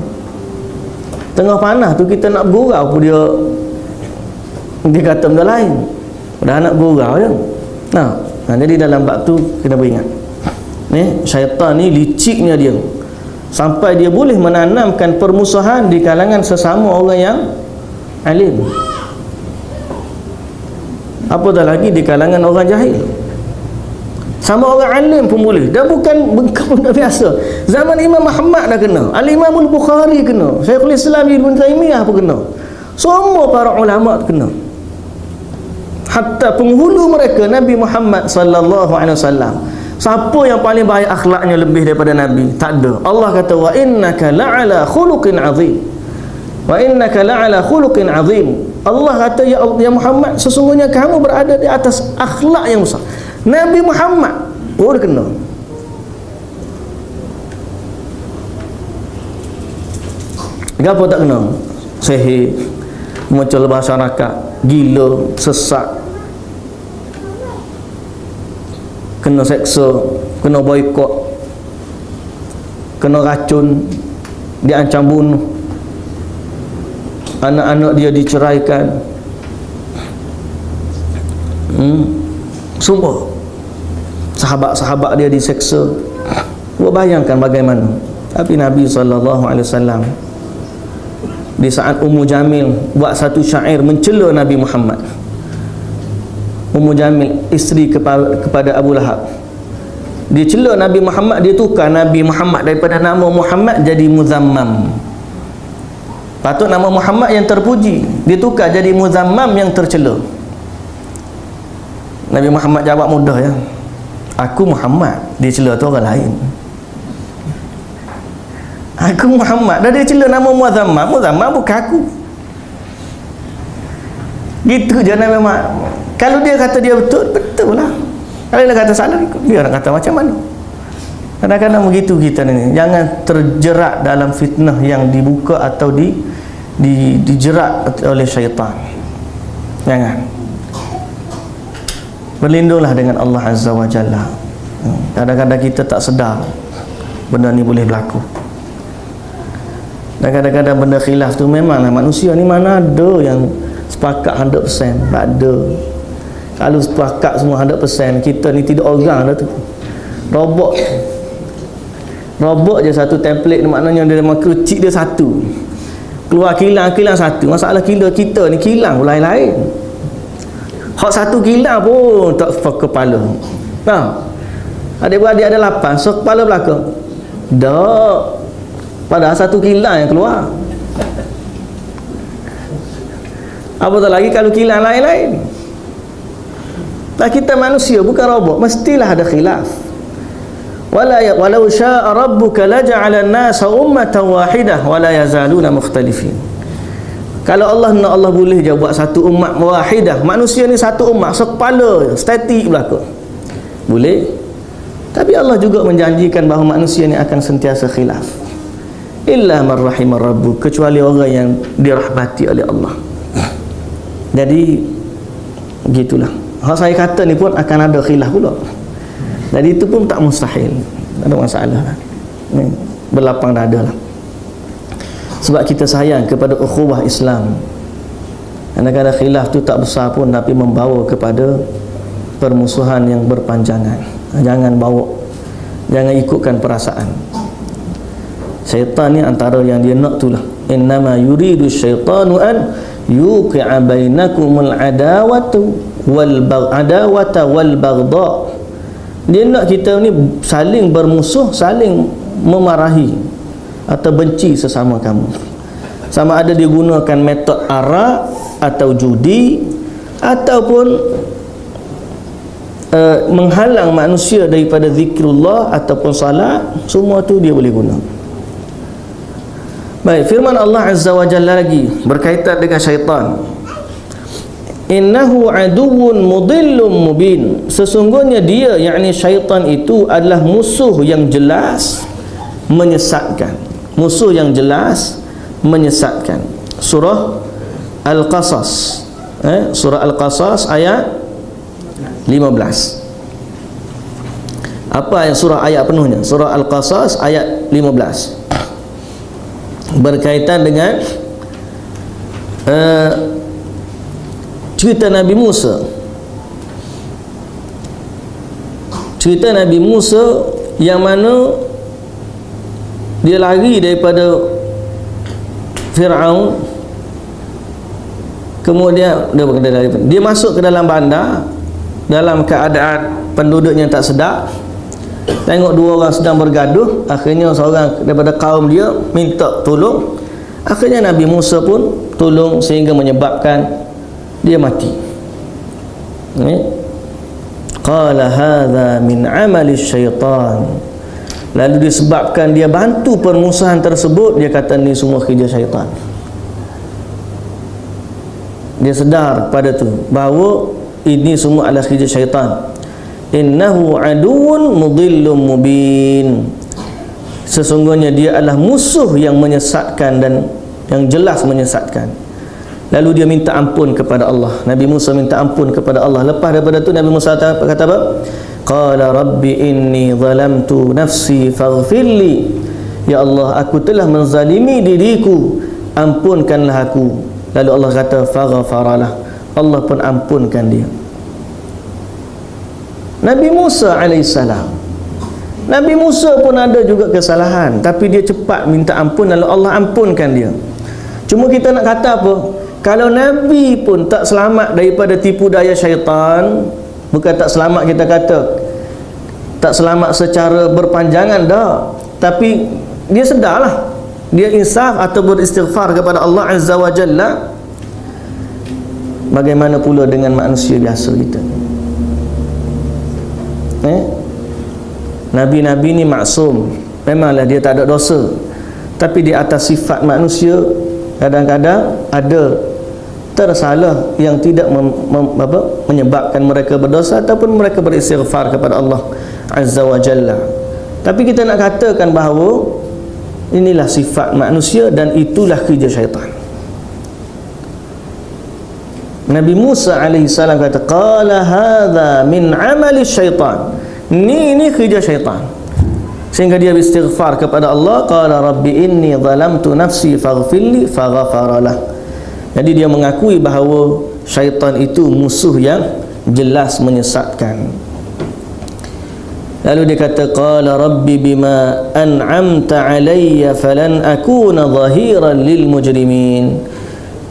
Tengah panas tu kita nak bergurau pun dia kata benda lain, dah nak bergurau je. Jadi dalam bab tu kena beringat, syaitan ni liciknya dia, sampai dia boleh menanamkan permusuhan di kalangan sesama orang yang alim, apatah lagi di kalangan orang jahil. Sama orang alim pun boleh, dah bukan benda biasa. Zaman Imam Muhammad dah kena, Al-Imam Al-Bukhari kena, Syekhul Islam Ibn Taymiyah pun kena, semua para ulama kena. Hatta penghulu mereka Nabi Muhammad sallallahu alaihi wasallam, siapa yang paling baik akhlaknya lebih daripada Nabi? Tak ada. Allah kata wa innaka la'ala khuluqin azim, wa innaka la'ala khuluqin azim. Allah kata ya Muhammad, sesungguhnya kamu berada di atas akhlak yang besar. Nabi Muhammad pun kena. Kenapa tak kena? Sihir, muncul masyarakat, gila, sesat, kena seksa, kena boikot, kena racun, diancam bunuh, anak-anak dia diceraikan, semua sahabat-sahabat dia diseksa. Cuba bayangkan bagaimana. Tapi Nabi SAW di saat Ummu Jamil buat satu syair mencela Nabi Muhammad. Ummu Jamil isteri kepada Abu Lahab, dia cela Nabi Muhammad, dia tukar Nabi Muhammad daripada nama Muhammad jadi Muzammam. Patut nama Muhammad yang terpuji, dia tukar jadi Muzammam yang tercela. Nabi Muhammad jawab mudah ya, aku Muhammad, dia cela tu orang lain. Aku Muhammad, dah dia cela nama Muzammam, Muzammam bukan aku. Gitu je Nabi Muhammad. Kalau dia kata dia betul, betul lah. Kalau dia kata salah, dia nak kata macam mana. Kadang-kadang begitu kita ni, jangan terjerat dalam fitnah yang dibuka atau dijerat oleh syaitan. Jangan. Berlindunglah dengan Allah Azza wa Jalla. Kadang-kadang kita tak sedar benda ni boleh berlaku. Dan kadang-kadang benda khilaf tu memanglah manusia ni mana ada yang sepakat 100%. Tak ada. Kalau sepakat semua 100%, kita ni tidak orang dah tu. Robot je satu template, maknanya dia memang kecil dia satu, keluar kilang satu. Masalah kita ni kilang lain-lain. Hak satu kilang pun tak kepala. Adik-beradik ada 8, so kepala belakang tak. Padahal satu kilang yang keluar. Apatah lagi kalau kilang lain-lain. Tak, kita manusia bukan robot, mestilah ada khilaf. Walau syaa rabbuka laja'ala an-nasa ummatan wahidah wala yazaluna mukhtalifin. Kalau Allah nak, Allah boleh je buat satu umat wahidah. Manusia ni satu umat, sekepala, statik belaka. Boleh. Tapi Allah juga menjanjikan bahawa manusia ni akan sentiasa khilaf. Illa man rahimar rabbuk, kecuali orang yang dirahmati oleh Allah. Jadi begitulah. Hak saya kata ni pun akan ada khilaf pula. Jadi itu pun tak mustahil. Tak ada masalah. Ni berlapang dada lah. Sebab kita sayang kepada ukhuwah Islam. Kadang-kadang khilaf tu tak besar pun, tapi membawa kepada permusuhan yang berpanjangan. Jangan bawa, jangan ikutkan perasaan. Syaitan ni antara yang dia nak tu lah, innama yuridu syaitanu an yuqi'a bainakumul adawatu wal baghdha. Dia nak kita ni saling bermusuh, saling memarahi atau benci sesama kamu. Sama ada dia gunakan metod arak atau judi ataupun menghalang manusia daripada zikrullah ataupun salat, semua tu dia boleh guna. Baik, firman Allah Azza wa Jalla lagi berkaitan dengan syaitan. Innahu aduwwun mudillum mubin. Sesungguhnya dia, yakni syaitan itu adalah musuh yang jelas menyesatkan. Musuh yang jelas menyesatkan. Surah Al-Qasas, surah Al-Qasas ayat 15. Apa yang surah ayat penuhnya? Surah Al-Qasas ayat 15. Berkaitan dengan cerita Nabi Musa. Cerita Nabi Musa yang mana dia lari daripada Fir'aun, kemudian dia masuk ke dalam bandar dalam keadaan penduduknya tak sedar. Tengok dua orang sedang bergaduh, akhirnya seorang daripada kaum dia minta tolong. Akhirnya Nabi Musa pun tolong sehingga menyebabkan dia mati. Qala hadza min amali syaitan. Lalu disebabkan dia bantu permusuhan tersebut, dia kata ni semua kerja syaitan. Dia sedar pada tu bahawa ini semua adalah kerja syaitan. Innahu aduwwun mudillum mubin. Sesungguhnya dia adalah musuh yang menyesatkan dan yang jelas menyesatkan. Lalu dia minta ampun kepada Allah. Nabi Musa minta ampun kepada Allah. Lepas daripada tu Nabi Musa kata apa? Qala rabbi inni zalamtu nafsi faghfirli. Ya Allah, aku telah menzalimi diriku, ampunkanlah aku. Lalu Allah kata faghfaralah. Allah pun ampunkan dia. Nabi Musa alaihissalam, Nabi Musa pun ada juga kesalahan, tapi dia cepat minta ampun, lalu Allah ampunkan dia. Cuma kita nak kata apa? Kalau Nabi pun tak selamat daripada tipu daya syaitan, bukan tak selamat, kita kata tak selamat secara berpanjangan dah, tapi dia sedarlah, dia insaf atau beristighfar kepada Allah Azza wa Jalla. Bagaimana pula dengan manusia biasa kita? Nabi-nabi ni maksum, memanglah dia tak ada dosa, tapi di atas sifat manusia kadang-kadang ada tersalah yang tidak menyebabkan mereka berdosa ataupun mereka beristighfar kepada Allah Azza wa Jalla. Tapi kita nak katakan bahawa inilah sifat manusia dan itulah kerja syaitan. Nabi Musa alaihissalam kata qala hadza min amali syaitan. Ini kerja syaitan. Sehingga dia beristighfar kepada Allah, qala rabbi inni zalamtu nafsi faghfirli faghfaralah. Jadi dia mengakui bahawa syaitan itu musuh yang jelas menyesatkan. Lalu dia kata qala rabbi bima an'amta alayya falan akuna zahiran lil mujrimin.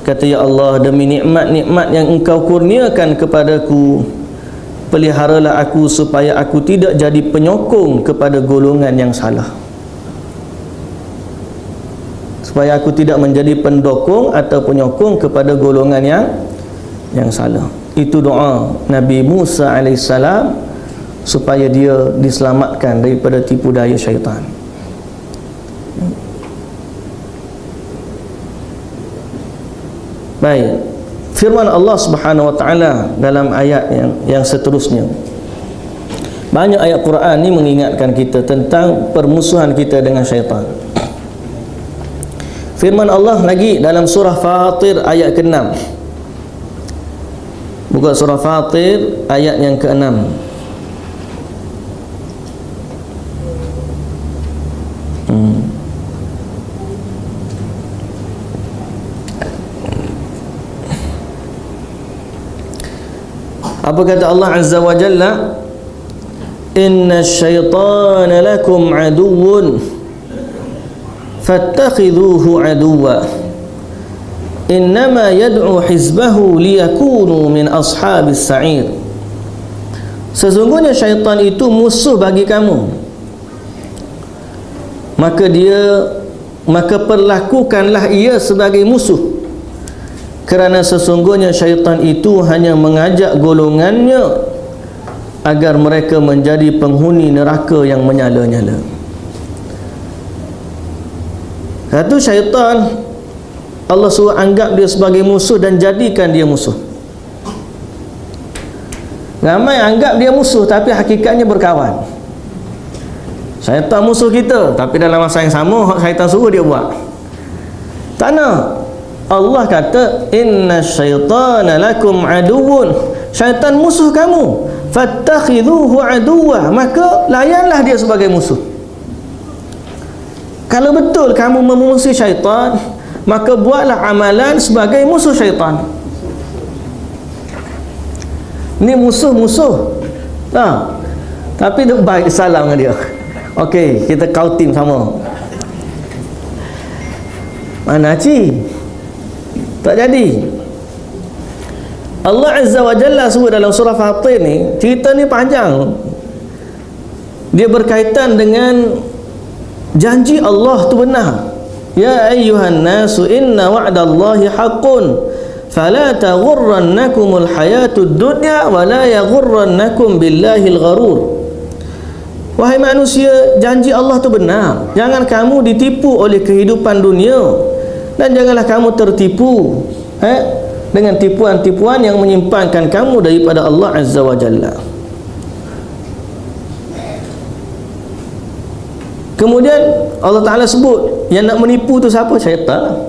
Kata, ya Allah, demi nikmat-nikmat yang engkau kurniakan kepadaku, peliharalah aku supaya aku tidak jadi penyokong kepada golongan yang salah. Supaya aku tidak menjadi pendokong atau penyokong kepada golongan yang salah. Itu doa Nabi Musa alaihissalam supaya dia diselamatkan daripada tipu daya syaitan. Baik, firman Allah Subhanahu wa taala dalam ayat yang seterusnya. Banyak ayat Quran ni mengingatkan kita tentang permusuhan kita dengan syaitan. Firman Allah lagi dalam surah Fatir ayat ke-6. Buka surah Fatir ayat yang ke-6. Apa kata Allah Azza wa Jalla? Inna syaitana lakum aduwwun fattakhidhuhu aduwwa innama yad'u hizbahu liyakunu min ashabis sa'ir. Sesungguhnya syaitan itu musuh bagi kamu, maka perlakukanlah ia sebagai musuh, kerana sesungguhnya syaitan itu hanya mengajak golongannya agar mereka menjadi penghuni neraka yang menyala-nyala. Satu, syaitan Allah suruh anggap dia sebagai musuh dan jadikan dia musuh. Ramai anggap dia musuh tapi hakikatnya berkawan. Syaitan musuh kita, tapi dalam masa yang sama syaitan suruh dia buat. Tak nak. Allah kata inna syaitana lakum aduwwun, syaitan musuh kamu, fattakhidhuhu aduwwa, maka layanlah dia sebagai musuh. Kalau betul kamu memusuhi syaitan, maka buatlah amalan sebagai musuh syaitan. Ni musuh-musuh. Tapi dia baik, salam dengan dia. Okey, kita kau tim sama. Mana Ci? Tak jadi. Allah Azza wa Jalla sebut dalam surah Fatir ni, cerita ni panjang. Dia berkaitan dengan janji Allah tu benar. Ya ayyuhan nasu inna wa'dallahi haqqun fala taghurrannakumul hayatud dunya wala yaghurrannakum billahil gharur. Wahai manusia, janji Allah tu benar. Jangan kamu ditipu oleh kehidupan dunia, dan janganlah kamu tertipu dengan tipuan-tipuan yang menyimpangkan kamu daripada Allah Azza wa Jalla. Kemudian Allah Ta'ala sebut yang nak menipu tu siapa? Syaitan.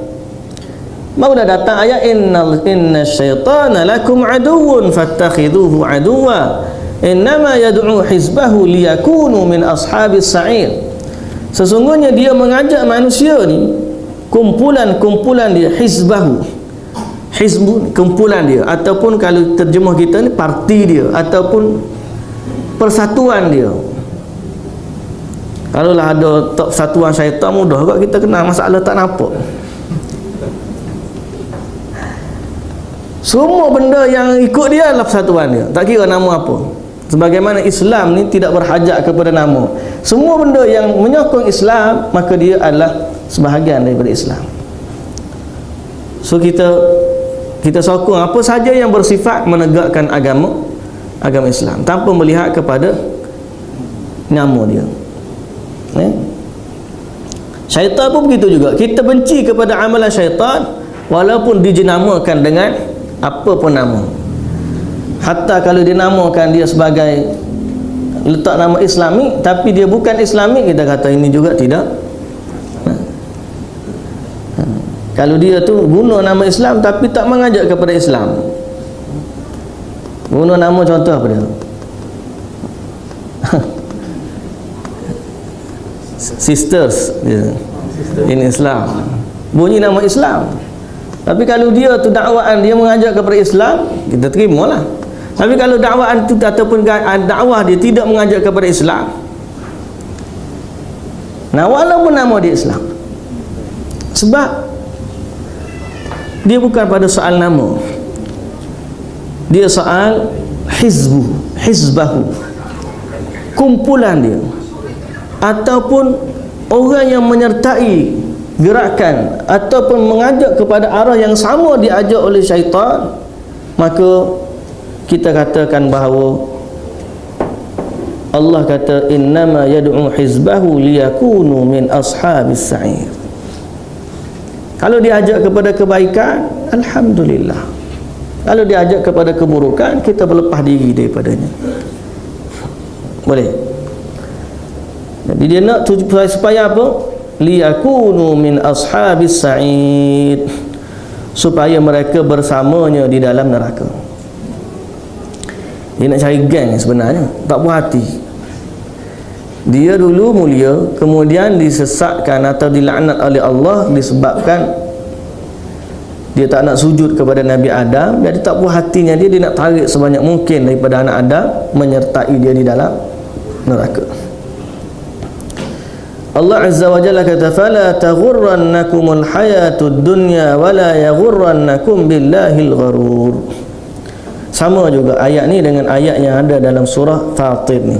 Baru dah datang ayat inna syaitana lakum aduwwun fattakhidhuhu aduwwa innama yad'u hizbahu liyakunu min ashabis sa'ir. Sesungguhnya dia mengajak manusia ni, kumpulan-kumpulan dia, hizbahu, hizbu, kumpulan dia, ataupun kalau terjemah kita ni parti dia, ataupun persatuan dia. Kalau lah ada persatuan syaitan, mudah kot kita kenal, masalah tak nampak. Semua benda yang ikut dia adalah persatuan dia, tak kira nama apa. Sebagaimana Islam ni tidak berhajat kepada nama. Semua benda yang menyokong Islam, maka dia adalah sebahagian daripada Islam. So kita sokong apa saja yang bersifat menegakkan agama Islam tanpa melihat kepada nama dia. Syaitan pun begitu juga. Kita benci kepada amalan syaitan walaupun dijenamakan dengan apa pun nama. Hatta kalau dinamakan dia sebagai letak nama Islamik, tapi dia bukan Islamik, kita kata ini juga tidak. Kalau dia tu guna nama Islam tapi tak mengajak kepada Islam, guna nama contoh apa dia? Sisters in Islam, bunyi nama Islam, tapi kalau dia tu dakwaan dia mengajak kepada Islam, kita terimalah. Tapi kalau dakwaan tu ataupun dakwah dia tidak mengajak kepada Islam, nah walaupun nama dia Islam, sebab dia bukan pada soal nama, dia soal hizbahu, kumpulan dia, ataupun orang yang menyertai gerakan ataupun mengajak kepada arah yang sama diajak oleh syaitan, maka kita katakan bahawa Allah kata innama yad'u hizbahu liyakunu min ashabis sa'ir. Kalau diajak kepada kebaikan, alhamdulillah. Kalau diajak kepada keburukan, kita berlepas diri daripadanya. Boleh. Jadi dia nak supaya apa? Liyakunu min ashabis sa'id, supaya mereka bersamanya di dalam neraka. Dia nak cari geng sebenarnya, tak puas hati. Dia dulu mulia, kemudian disesatkan atau dilaknat oleh Allah disebabkan Dia tak nak sujud kepada Nabi Adam. Jadi tak puas hatinya dia nak tarik sebanyak mungkin daripada anak Adam, menyertai dia di dalam neraka. Allah Azza wa Jalla kata, fala taghurrannakumul hayatud dunya wala yaghurrannakum billahil gharur. Sama juga ayat ni dengan ayat yang ada dalam surah Fatir ni.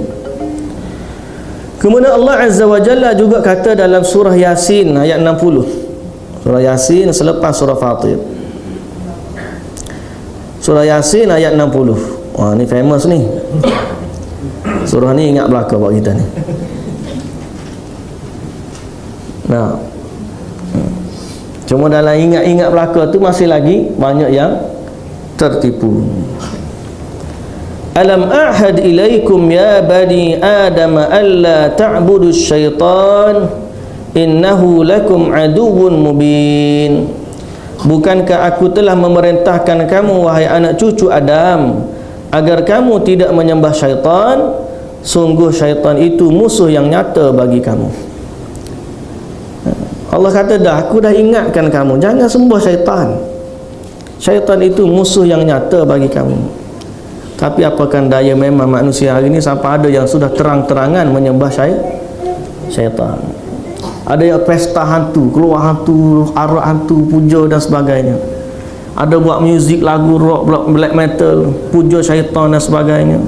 Kemudian Allah Azza wa Jalla juga kata dalam surah Yasin ayat 60. Surah Yasin selepas surah Fatir. Surah Yasin ayat 60. Wah, ni famous ni. Surah ni ingat belaka buat kita ni. Nah, cuma dalam ingat-ingat belaka tu masih lagi banyak yang tertipu. Alam a'had ilaikum ya bani Adam alla ta'budu syaitan innahu lakum aduwwun mubin. Bukankah aku telah memerintahkan kamu wahai anak cucu Adam agar kamu tidak menyembah syaitan? Sungguh syaitan itu musuh yang nyata bagi kamu. Allah kata dah, aku dah ingatkan kamu, jangan sembah syaitan. Syaitan itu musuh yang nyata bagi kamu. Tapi apakan daya, memang manusia hari ini sampai ada yang sudah terang-terangan menyembah syaitan. Ada yang pesta hantu, keluar hantu, arak hantu, puja dan sebagainya. Ada buat muzik, lagu rock, black metal, puja syaitan dan sebagainya.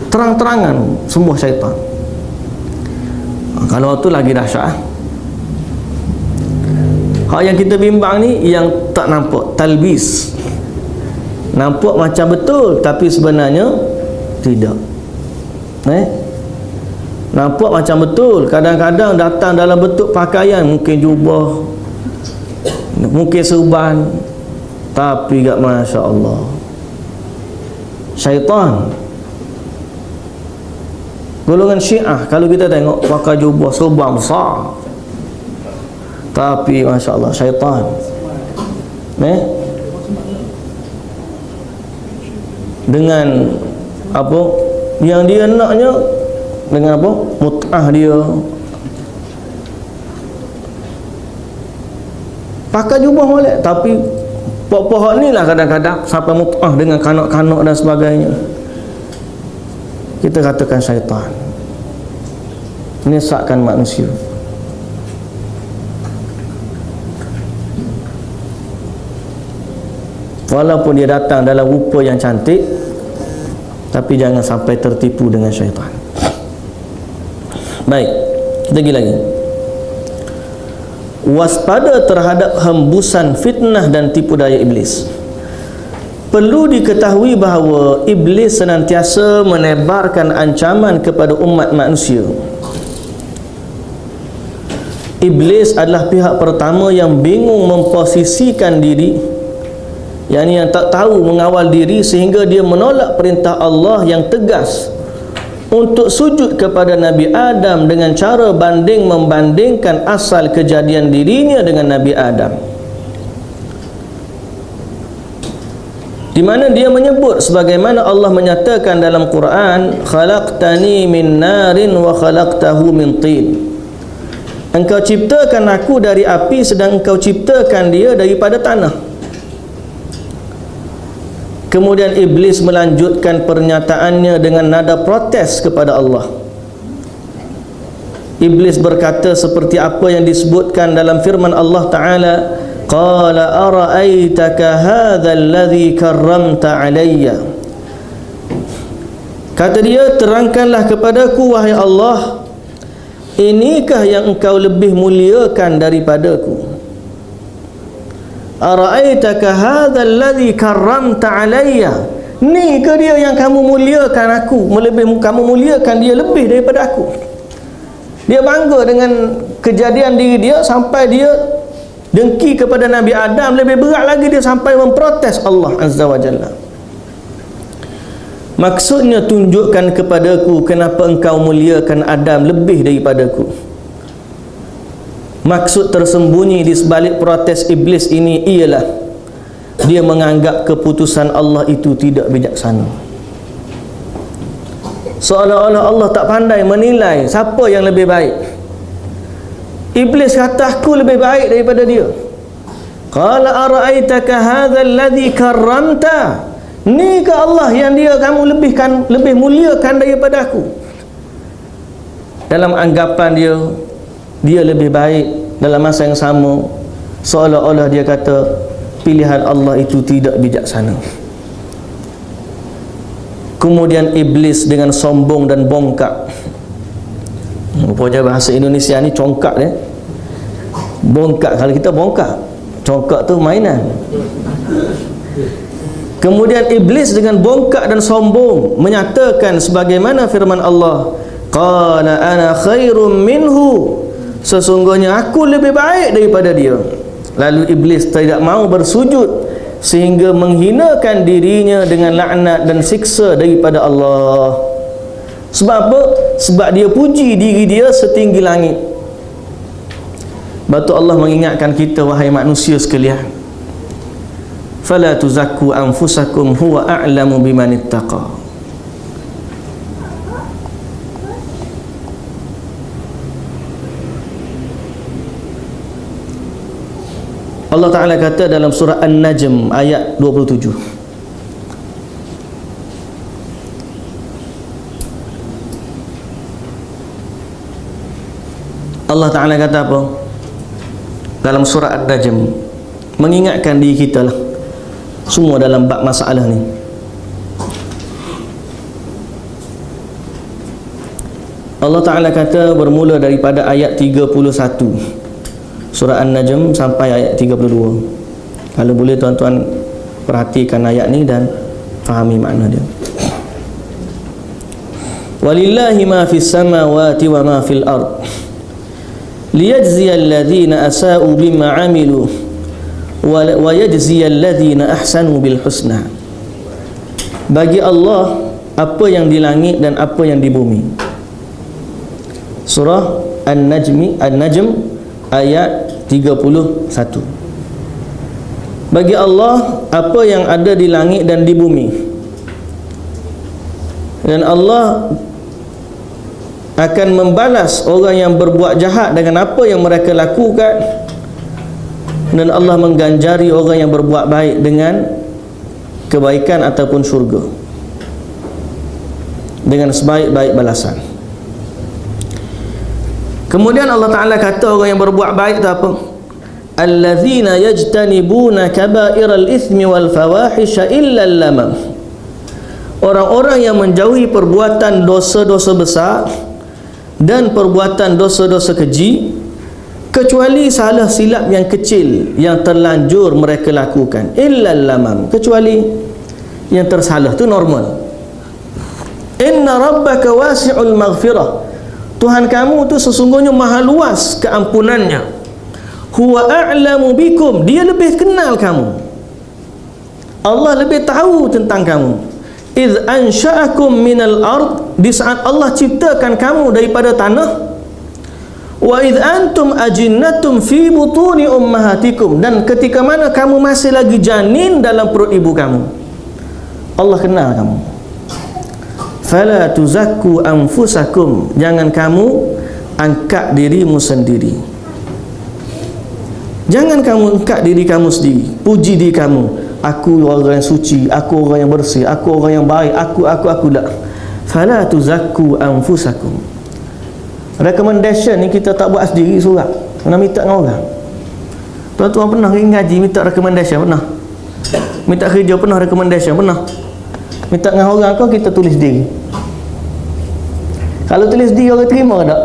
Terang-terangan sembah syaitan. Kalau tu lagi dahsyat. Hak yang kita bimbang ni yang tak nampak, talbis. Nampak macam betul tapi sebenarnya tidak. Nampak macam betul, kadang-kadang datang dalam bentuk pakaian, mungkin jubah, mungkin serban, tapi gak Masya Allah syaitan. Golongan Syiah kalau kita tengok pakai jubah serban besar, tapi Masya Allah syaitan. Dengan apa yang dia naknya, dengan apa mut'ah dia, pakai jubah molek, tapi pokok-pokok ni lah kadang-kadang sampai mut'ah dengan kanak-kanak dan sebagainya. Kita katakan syaitan menyesatkan manusia. Walaupun dia datang dalam rupa yang cantik, tapi jangan sampai tertipu dengan syaitan. Baik, kita pergi lagi. Waspada terhadap hembusan fitnah dan tipu daya iblis. Perlu diketahui bahawa iblis senantiasa menebarkan ancaman kepada umat manusia. Iblis adalah pihak pertama yang bingung memposisikan diri, yang tak tahu mengawal diri, sehingga dia menolak perintah Allah yang tegas untuk sujud kepada Nabi Adam dengan cara banding membandingkan asal kejadian dirinya dengan Nabi Adam, di mana dia menyebut sebagaimana Allah menyatakan dalam Quran, khalaqtani min narin wa khalaqtahu min tin. Engkau ciptakan aku dari api, sedang engkau ciptakan dia daripada tanah. Kemudian iblis melanjutkan pernyataannya dengan nada protes kepada Allah. Iblis berkata seperti apa yang disebutkan dalam firman Allah Ta'ala, qala ara'aitaka hadha alladhi karramta alayya. Kata dia, terangkanlah kepadaku wahai Allah, inikah yang engkau lebih muliakan daripadaku? Ara'aitaka hadha alladhi karramta alayya. Ni ke dia yang kamu muliakan aku, kamu muliakan dia lebih daripada aku. Dia bangga dengan kejadian diri dia sampai dia dengki kepada Nabi Adam. Lebih berat lagi dia sampai memprotes Allah Azza wa Jalla. Maksudnya, tunjukkan kepadaku kenapa engkau muliakan Adam lebih daripadaku. Maksud tersembunyi di sebalik protes iblis ini ialah dia menganggap keputusan Allah itu tidak bijaksana. Seolah-olah Allah tak pandai menilai siapa yang lebih baik. Iblis kata aku lebih baik daripada dia. Qala ara'aitaka hadzal ladzi karramta, ni ke Allah yang dia kamu lebih muliakan daripada aku. Dalam anggapan dia lebih baik. Dalam masa yang sama, seolah-olah dia kata pilihan Allah itu tidak bijaksana. Kemudian iblis dengan sombong dan bongkak. Rupanya bahasa Indonesia ni congkak dia. Bongkak, kalau kita bongkak, congkak tu mainan. Kemudian iblis dengan bongkak dan sombong menyatakan sebagaimana firman Allah, qala ana khairum minhu, sesungguhnya aku lebih baik daripada dia. Lalu iblis tidak mau bersujud sehingga menghinakan dirinya dengan laknat dan siksa daripada Allah. Sebab apa? Sebab dia puji diri dia setinggi langit. Batu Allah mengingatkan kita, wahai manusia sekalian, fala tuzakku anfusakum huwa a'lamu biman ittaqa. Allah Ta'ala kata dalam surah An-Najm ayat 27, Allah Ta'ala kata apa? Dalam surah An-Najm, mengingatkan diri kita lah, semua dalam bab masalah ni. Allah Ta'ala kata bermula daripada ayat 31 surah An-Najm sampai ayat 32. Kalau boleh tuan-tuan perhatikan ayat ni dan fahami makna dia. Walillahi ma fis samawati wa ma fil ard liyajziyal ladzina asa'u bima 'amilu wa yajziyal ladzina ahsanu bil husna. Bagi Allah apa yang di langit dan apa yang di bumi. Surah An-Najm ayat 31. Bagi Allah apa yang ada di langit dan di bumi, dan Allah akan membalas orang yang berbuat jahat dengan apa yang mereka lakukan, dan Allah mengganjari orang yang berbuat baik dengan kebaikan ataupun syurga dengan sebaik-baik balasan. Kemudian Allah Ta'ala kata orang yang berbuat baik itu apa? Allazina yajtanibuna kaba'iral ithmi wal fawahisha illa lamam. Orang-orang yang menjauhi perbuatan dosa-dosa besar dan perbuatan dosa-dosa keji, kecuali salah silap yang kecil yang terlanjur mereka lakukan. Illa lamam, kecuali yang tersalah tu normal. Inna rabbaka wasi'ul maghfirah, Tuhan kamu tu sesungguhnya maha luas keampunannya. Huwa a'lamu bikum, dia lebih kenal kamu. Allah lebih tahu tentang kamu. Idh ansha'akum minal ard, di saat Allah ciptakan kamu daripada tanah. Wa idh antum ajinnatum fi butuni ummahatikum, dan ketika mana kamu masih lagi janin dalam perut ibu kamu, Allah kenal kamu. Fala tuzakku anfusakum, jangan kamu angkat dirimu sendiri. Jangan kamu angkat diri kamu sendiri, puji diri kamu, aku orang yang suci, aku orang yang bersih, aku orang yang baik, aku tak. Fala tuzakku anfusakum. Recommendation ni kita tak buat sendiri surat, kena minta dengan orang. Tuan-tuan pernah ngaji minta recommendation? Pernah? Minta kerja pernah recommendation? Pernah? Minta dengan orang kau, kita tulis diri. Kalau tulis diri orang terima tak?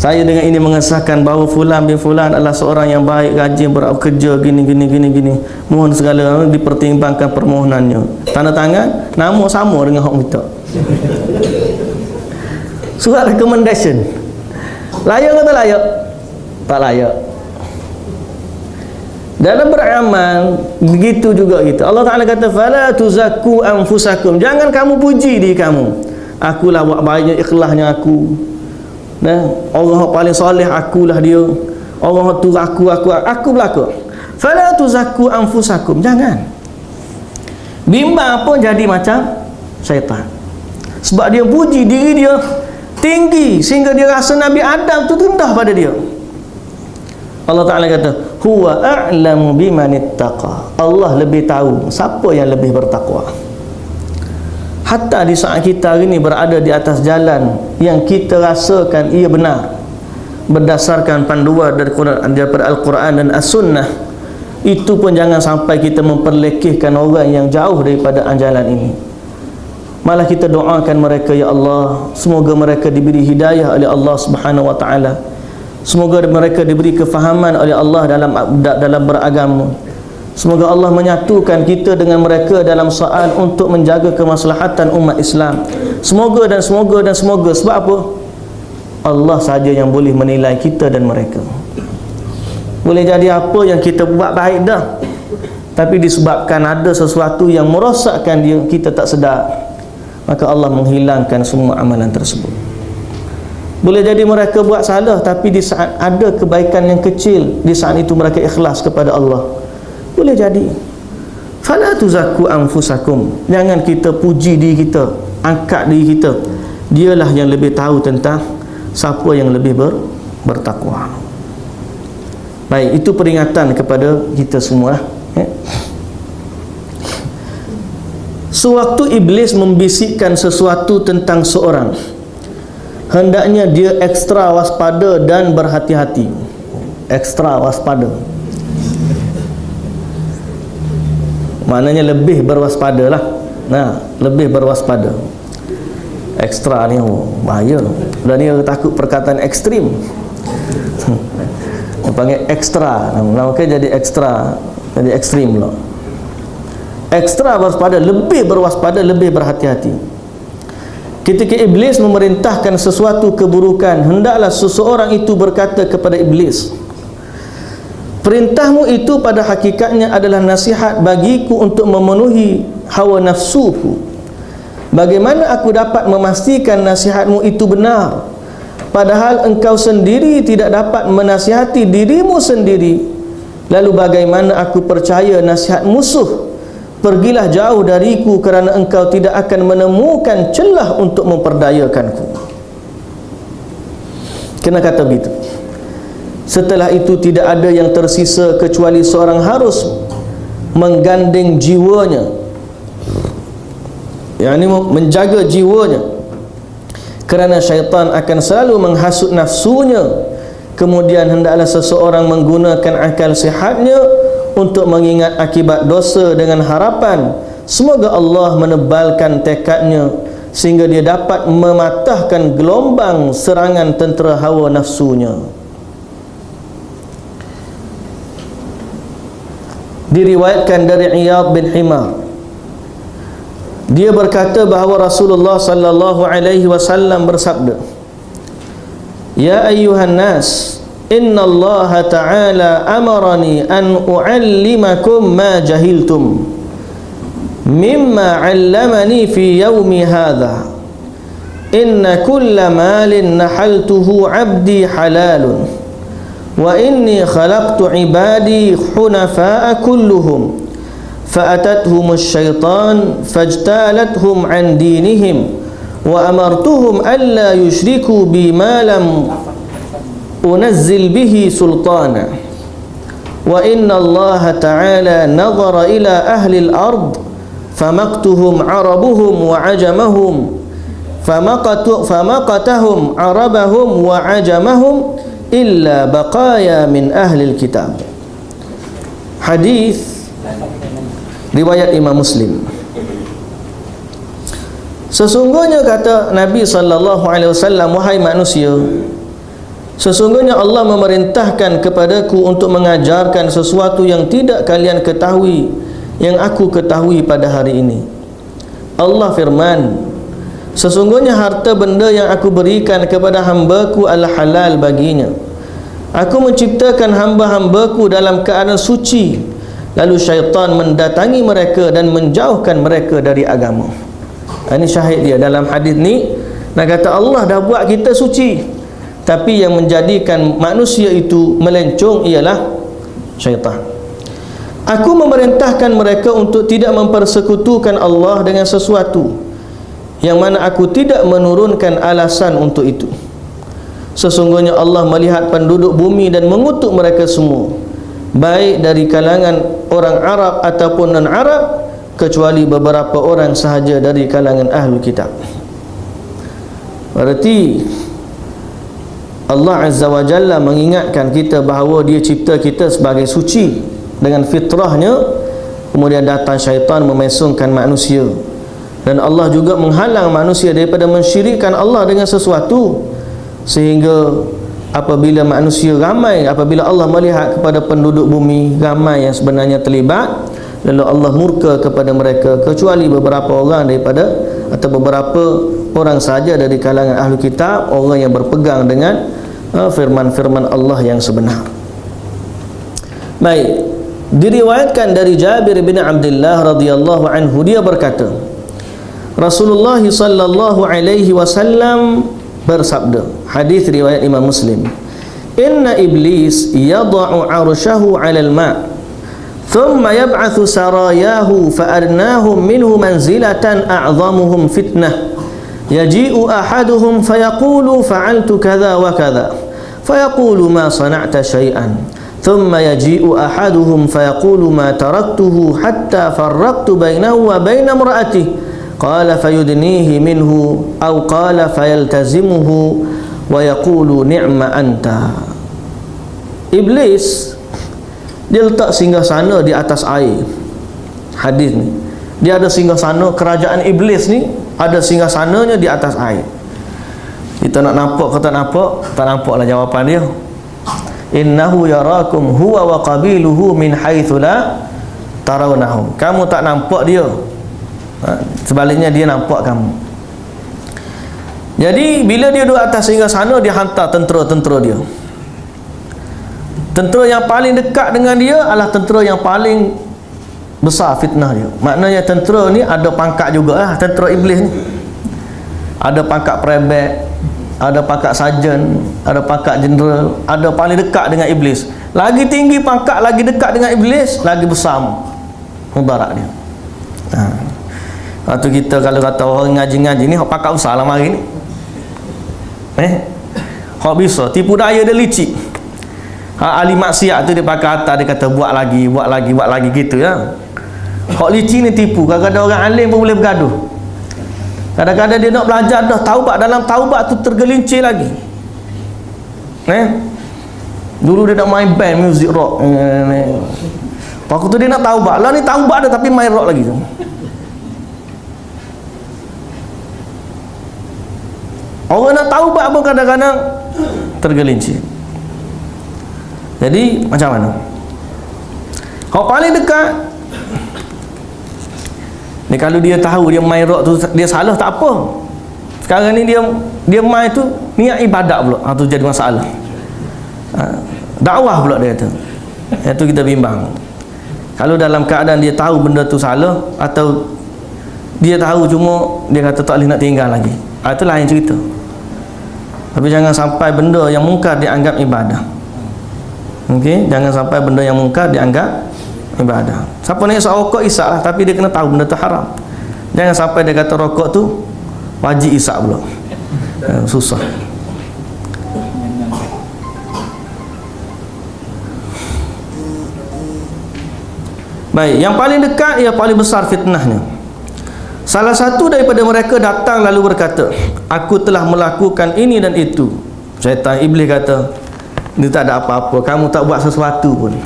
Saya dengan ini mengesahkan bahawa fulan bin fulan adalah seorang yang baik, rajin, bekerja, gini. Mohon segala dipertimbangkan permohonannya. Tanda tangan, nama sama dengan hak minta. Surat recommendation. Layak atau tak layak? Tak layak. Dalam beramal begitu juga kita. Allah Ta'ala kata fala tuzakku anfusakum, jangan kamu puji diri kamu. Akulah buat baiknya, ikhlasnya aku. Nah, orang yang paling soleh akulah dia. Orang tu aku belaka. Fala tuzakku anfusakum, jangan. Bimbang pun jadi macam syaitan. Sebab dia puji diri dia tinggi sehingga dia rasa Nabi Adam tu rendah pada dia. Allah Ta'ala kata huwa a'lamu bimanittaqa. Allah lebih tahu siapa yang lebih bertakwa. Hatta di saat kita hari ini berada di atas jalan yang kita rasakan ia benar berdasarkan panduan daripada Al-Quran dan As-Sunnah, itu pun jangan sampai kita memperlekehkan orang yang jauh daripada jalan ini. Malah kita doakan mereka, ya Allah, semoga mereka diberi hidayah oleh Allah Subhanahu wa taala. Semoga mereka diberi kefahaman oleh Allah dalam beragama. Semoga Allah menyatukan kita dengan mereka dalam soal untuk menjaga kemaslahatan umat Islam. Semoga dan semoga dan semoga. Sebab apa? Allah saja yang boleh menilai kita dan mereka. Boleh jadi apa yang kita buat baik dah, tapi disebabkan ada sesuatu yang merosakkan dia, kita tak sedar, maka Allah menghilangkan semua amalan tersebut. Boleh jadi mereka buat salah, tapi di saat ada kebaikan yang kecil, di saat itu mereka ikhlas kepada Allah. Boleh jadi. Fala tuzakku anfusakum. Jangan kita puji diri kita, angkat diri kita. Dialah yang lebih tahu tentang siapa yang lebih bertakwa. Baik, itu peringatan kepada kita semua. Sewaktu iblis membisikkan sesuatu tentang seorang, hendaknya dia ekstra waspada dan berhati-hati. Ekstra waspada, maknanya lebih berwaspada lah. Nah, lebih berwaspada. Ekstra ni bahaya. Dan dia takut perkataan ekstrim. Dia panggil ekstra. Nama jadi ekstra, jadi ekstrim pula. Ekstra waspada, lebih berwaspada, lebih berhati-hati. Ketika iblis memerintahkan sesuatu keburukan, hendaklah seseorang itu berkata kepada iblis, perintahmu itu pada hakikatnya adalah nasihat bagiku untuk memenuhi hawa nafsuku. Bagaimana aku dapat memastikan nasihatmu itu benar, padahal engkau sendiri tidak dapat menasihati dirimu sendiri? Lalu bagaimana aku percaya nasihat musuh? Pergilah jauh dariku, kerana engkau tidak akan menemukan celah untuk memperdayakanku. Kena kata begitu. Setelah itu tidak ada yang tersisa kecuali seorang harus menggandeng jiwanya, yakni menjaga jiwanya, kerana syaitan akan selalu menghasut nafsunya. Kemudian hendaklah seseorang menggunakan akal sihatnya untuk mengingat akibat dosa dengan harapan semoga Allah menebalkan tekadnya sehingga dia dapat mematahkan gelombang serangan tentera hawa nafsunya. Diriwayatkan dari Iyad bin Himar, dia berkata bahawa Rasulullah sallallahu alaihi wasallam bersabda, ya ayyuhan nas, inna Allah ta'ala amarani an u'allimakum ma jahiltum mimma 'allamani fi yawmi hadha. Inna kulla malin nahaltuhu 'abdi halalun wa inni khalaqtu 'ibadi hunafa'a kulluhum fa'atathum asy-syaitan fajtalathum 'an dinihim wa amartuhum alla yushriku bima lam unazzil bihi sultana wa inna Allah ta'ala nazara ila ahli al-ard famaqtuhum arabuhum wa ajamahum famaqatahum arabahum wa ajamahum illa baqaya min ahli al-kitab. Hadis riwayat Imam Muslim. Sesungguhnya kata Nabi sallallahu alaihi wasallam, wahai manusia, sesungguhnya Allah memerintahkan kepadaku untuk mengajarkan sesuatu yang tidak kalian ketahui, yang aku ketahui pada hari ini. Allah firman, sesungguhnya harta benda yang aku berikan kepada hamba-Ku adalah halal baginya. Aku menciptakan hamba-hamba-Ku dalam keadaan suci, lalu syaitan mendatangi mereka dan menjauhkan mereka dari agama. Ini syahid dia dalam hadis ni. Nak kata Allah dah buat kita suci, tapi yang menjadikan manusia itu melencong ialah syaitan. Aku memerintahkan mereka untuk tidak mempersekutukan Allah dengan sesuatu, yang mana aku tidak menurunkan alasan untuk itu. Sesungguhnya Allah melihat penduduk bumi dan mengutuk mereka semua. baik dari kalangan orang Arab ataupun non-Arab, kecuali beberapa orang sahaja dari kalangan ahlul kitab. Berarti Allah Azza wa Jalla mengingatkan kita bahawa Dia cipta kita sebagai suci dengan fitrahnya, kemudian datang syaitan memesongkan manusia, dan Allah juga menghalang manusia daripada mensyirikkan Allah dengan sesuatu, sehingga apabila manusia ramai, apabila Allah melihat kepada penduduk bumi ramai yang sebenarnya terlibat, lalu Allah murka kepada mereka, kecuali beberapa orang daripada, atau beberapa orang saja dari kalangan ahli kitab, orang yang berpegang dengan firman-firman Allah yang sebenar. Baik, diriwayatkan dari Jabir bin Abdullah radhiyallahu anhu, dia berkata, Rasulullah sallallahu alaihi wasallam bersabda, hadis riwayat Imam Muslim, inna iblis yada'u 'arsyahu 'alal ma' thumma yab'athu sarayahu fa'arnahum minhu manzilatan a'zamuhum fitnah yaji'u ahaduhum fayaqulu fa'altu kadha wa kadha fayaqulu ma sana'ta syai'an thumma yaji'u ahaduhum fayaqulu ma taraktuhu hatta farraqtu bainahu wa baina imra'atihi qala fayudnihi minhu aw qala fayaltazimuhu wa yaqulu ni'ma anta. Iblis dia letak singgasana di atas air. Hadis ni, dia ada singgasana, kerajaan iblis ni ada singgasananya di atas air. Kita nak nampak ke tak nampak? Tak nampaklah jawapan dia. Innahu yarakum huwa wa qabiluhu min haitsu la tarawnahu. Kamu tak nampak dia, sebaliknya dia nampak kamu. Jadi bila dia duduk atas singgasana, dia hantar tentera-tentera dia. Tentera yang paling dekat dengan dia adalah tentera yang paling besar fitnah dia. Maknanya tentera ni ada pangkat jugalah, tentera iblis ni. Ada pangkat prebet, ada pangkat sarjan, ada pangkat jeneral, ada paling dekat dengan iblis. Lagi tinggi pangkat, lagi dekat dengan iblis, lagi besar mudarat dia. Waktu kita kalau kata orang ngaji-ngaji ni, hak pakak besar lah mari ni. Hak bisa tipu daya, dia licik. Ahli maksiat tu dia pakai atas, dia kata buat lagi gitu ya. Hak licik ni tipu. Kadang-kadang orang alim pun boleh bergaduh. Kadang-kadang dia nak belajar dah taubat, dalam taubat tu tergelincir lagi. Dulu dia nak main band music rock. Waktu tu dia nak taubat. Lah ni taubat dah tapi main rock lagi tu. Orang nak taubat pun kadang-kadang tergelincir. Jadi macam mana? Hak paling dekat ni, kalau dia tahu dia main rock tu dia salah tak apa. Sekarang ni dia main tu niat ibadat pula. Tu jadi masalah. Dakwah pula dia tu. Itu kita bimbang. Kalau dalam keadaan dia tahu benda tu salah, atau dia tahu cuma dia kata tak boleh nak tinggal lagi, itu lain cerita. Tapi jangan sampai benda yang mungkar dianggap ibadah. Okey, jangan sampai benda yang mungkar dianggap ibadah. Siapa nak isap rokok, isap lah, tapi dia kena tahu benda tu haram. Jangan sampai dia kata rokok tu wajib isap pula. Susah. Baik, yang paling dekat, yang paling besar fitnahnya. Salah satu daripada mereka datang lalu berkata, aku telah melakukan ini dan itu. Syaitan, iblis kata, ini tak ada apa-apa, kamu tak buat sesuatu pun.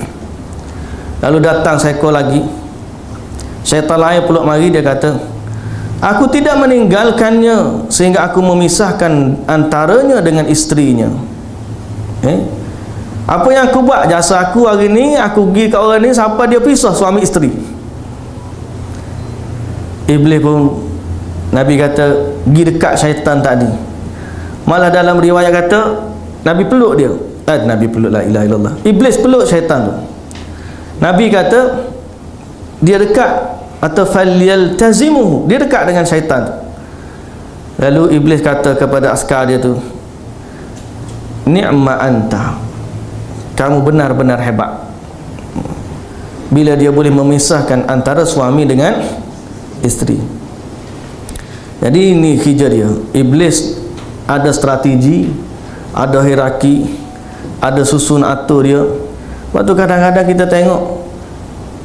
Lalu datang seekor lagi. Syaitan lain pula mari, dia kata, aku tidak meninggalkannya sehingga aku memisahkan antaranya dengan isterinya. Apa yang aku buat, jasa aku hari ni, aku pergi kat orang ni sampai dia pisah suami isteri. Iblis pun, Nabi kata, pergi dekat syaitan tadi. Malah dalam riwayat kata Nabi peluk dia. Nabi peluk, la ilaha illallah. Iblis peluk syaitan tu. Nabi kata dia dekat, atau falyaltazimuhu, dia dekat dengan syaitan tu. Lalu iblis kata kepada askar dia tu, ni'ma anta, kamu benar-benar hebat bila dia boleh memisahkan antara suami dengan isteri. Jadi ini hijab dia. Iblis ada strategi, ada hierarki, ada susun atur dia. Waktu kadang-kadang kita tengok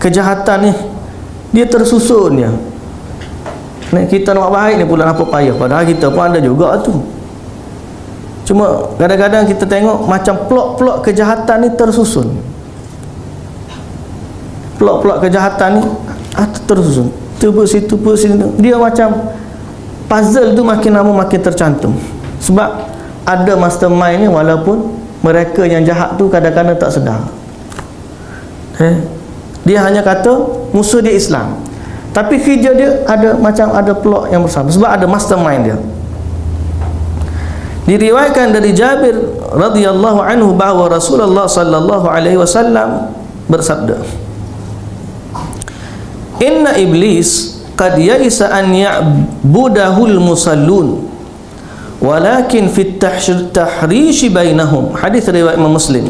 kejahatan ni dia tersusun dia. Ni kita nak baik ni pula apa payah, padahal kita pun ada juga tu. Cuma kadang-kadang kita tengok macam plot-plot kejahatan ni tersusun. Plot-plot kejahatan ni tersusun. Tu pun situ pun sini. Dia macam puzzle tu makin lama makin tercantum. Sebab ada mastermind ni, walaupun mereka yang jahat tu kadang-kadang tak sedar. Dia hanya kata musuh dia Islam, tapi kerja dia ada macam ada plot yang bersama, sebab ada mastermind dia. Diriwayatkan dari Jabir radhiyallahu anhu bahawa Rasulullah sallallahu alaihi wasallam bersabda, "Inna iblis qad ya'isa an ya'budahul musallun walakin fit tahrish bainahum." Hadis riwayat Imam Muslim.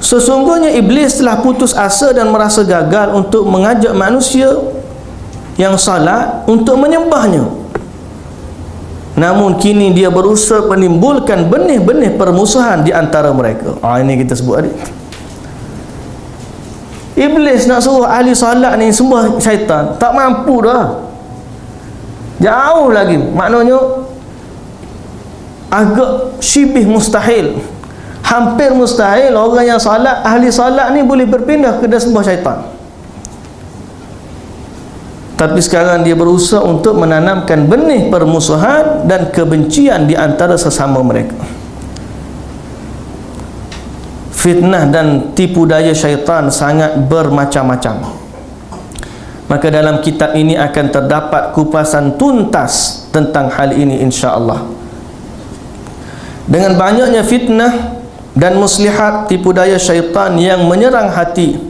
Sesungguhnya iblis telah putus asa dan merasa gagal untuk mengajak manusia yang salat untuk menyembahnya. Namun kini dia berusaha menimbulkan benih-benih permusuhan di antara mereka. Ini kita sebut tadi. Iblis nak suruh ahli salat ni sembah syaitan, tak mampu dah. Jauh lagi. Maknanya agak syibih mustahil. Hampir mustahil orang yang salat, ahli salat ni boleh berpindah ke dah sembah syaitan. Tapi sekarang dia berusaha untuk menanamkan benih permusuhan dan kebencian di antara sesama mereka. Fitnah dan tipu daya syaitan sangat bermacam-macam. Maka dalam kitab ini akan terdapat kupasan tuntas tentang hal ini, insya-Allah. Dengan banyaknya fitnah dan muslihat tipu daya syaitan yang menyerang hati,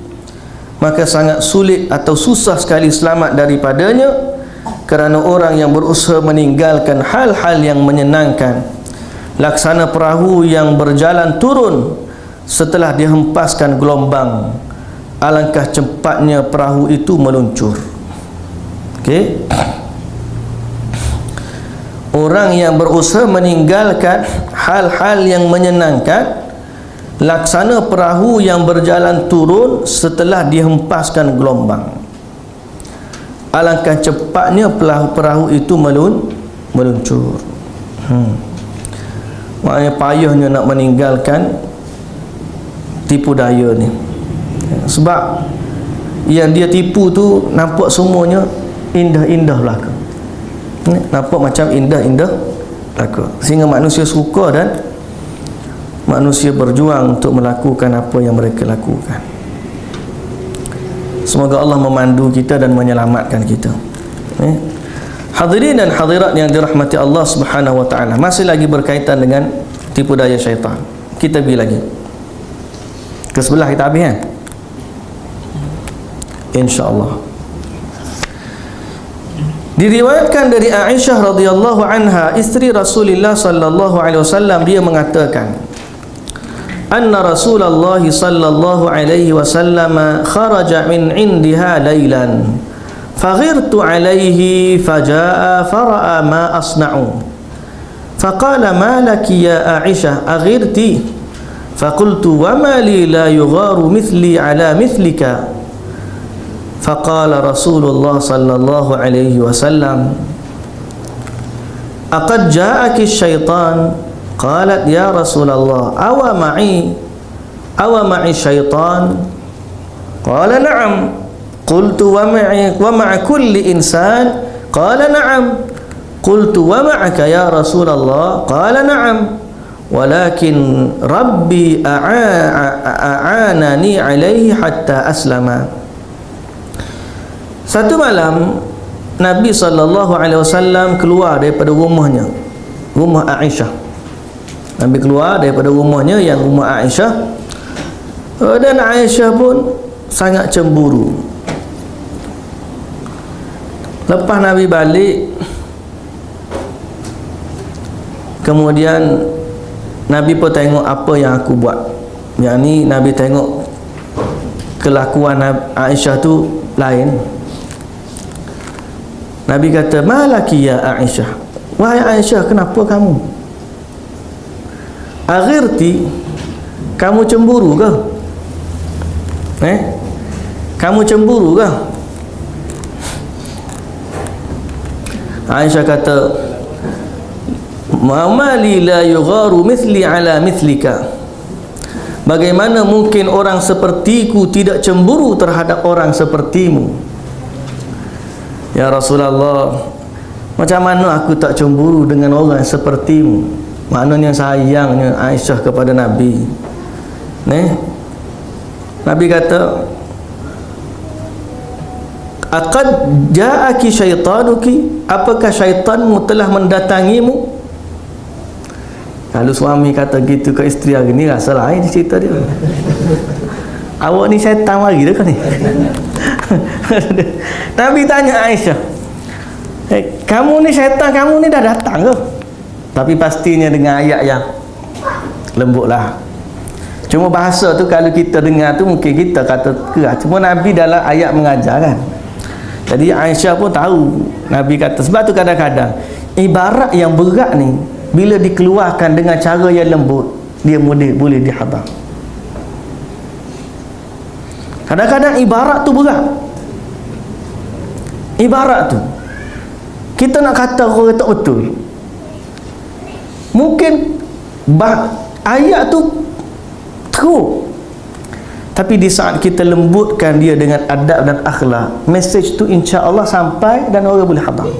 maka sangat sulit atau susah sekali selamat daripadanya, kerana orang yang berusaha meninggalkan hal-hal yang menyenangkan, laksana perahu yang berjalan turun setelah dihempaskan gelombang, alangkah cepatnya perahu itu meluncur. Okey, orang yang berusaha meninggalkan hal-hal yang menyenangkan, laksana perahu yang berjalan turun setelah dihempaskan gelombang, alangkah cepatnya perahu itu meluncur. Maknanya payahnya nak meninggalkan tipu daya ni. Sebab yang dia tipu tu nampak semuanya indah-indah belaka. Nampak macam indah-indah belaka, sehingga manusia suka dan manusia berjuang untuk melakukan apa yang mereka lakukan. Semoga Allah memandu kita dan menyelamatkan kita. Hadirin dan hadirat yang dirahmati Allah Subhanahu wa taala, masih lagi berkaitan dengan tipu daya syaitan. Kita pergi lagi ke sebelah, kita habis kan? Insya-Allah. Diriwayatkan dari Aisyah radhiyallahu anha, isteri Rasulullah sallallahu alaihi wasallam, dia mengatakan, anna Rasulullah sallallahu alaihi wasallam kharaja min indiha laylan faghirtu alaihi faja'a fara'a ma asna'u faqala ma laki ya Aisyah aghirti faqultu wa ma li la yugharu mithli ala mithlika faqala Rasulullah sallallahu alaihi wasallam aqad ja'aki syaitan. Qalat ya Rasulullah awa ma'i syaitan? Qala na'am. Qultu wa ma'a kulli insan? Qala na'am. Qultu wa ma'aka ya Rasulullah? Qala na'am. Walakin Rabbi a'anani alaihi hatta aslama. Satu malam Nabi SAW keluar daripada rumahnya, rumah Aisyah. Nabi keluar daripada rumahnya yang rumah Aisyah, dan Aisyah pun sangat cemburu. Lepas Nabi balik, kemudian Nabi pun tengok apa yang aku buat. Yang ni Nabi tengok kelakuan Aisyah tu lain. Nabi kata, malaki ya Aisyah, wahai Aisyah, kenapa kamu? Aghirti, kamu cemburu ke? Kamu cemburu ke? Aisyah kata, "Mali la yugharu mithli ala mithlika." Bagaimana mungkin orang sepertiku tidak cemburu terhadap orang sepertimu? Ya Rasulullah, macam mana aku tak cemburu dengan orang sepertimu? Maknanya sayangnya Aisyah kepada Nabi. Nabi kata, "Aqad ja'aki syaitanuki?" Apakah syaitanmu telah mendatangimu? Kalau suami kata gitu ke isteri hari ni, rasa lain cerita dia. Awak ni syaitan mari dah kan ni? Nabi tanya Aisyah, kamu ni syaitan, kamu ni dah datang ke? Tapi pastinya dengan ayat yang lembut lah. Cuma bahasa tu kalau kita dengar tu mungkin kita kata kerah. Cuma Nabi dalam ayat mengajar kan. Jadi Aisyah pun tahu Nabi kata. Sebab tu kadang-kadang ibarat yang berat ni bila dikeluarkan dengan cara yang lembut, dia boleh dihadam. Kadang-kadang ibarat tu berat. Ibarat tu kita nak kata orang tak betul. Mungkin ayat tu teruk, tapi di saat kita lembutkan dia dengan adab dan akhlak, message tu insya-Allah sampai dan orang boleh hadam.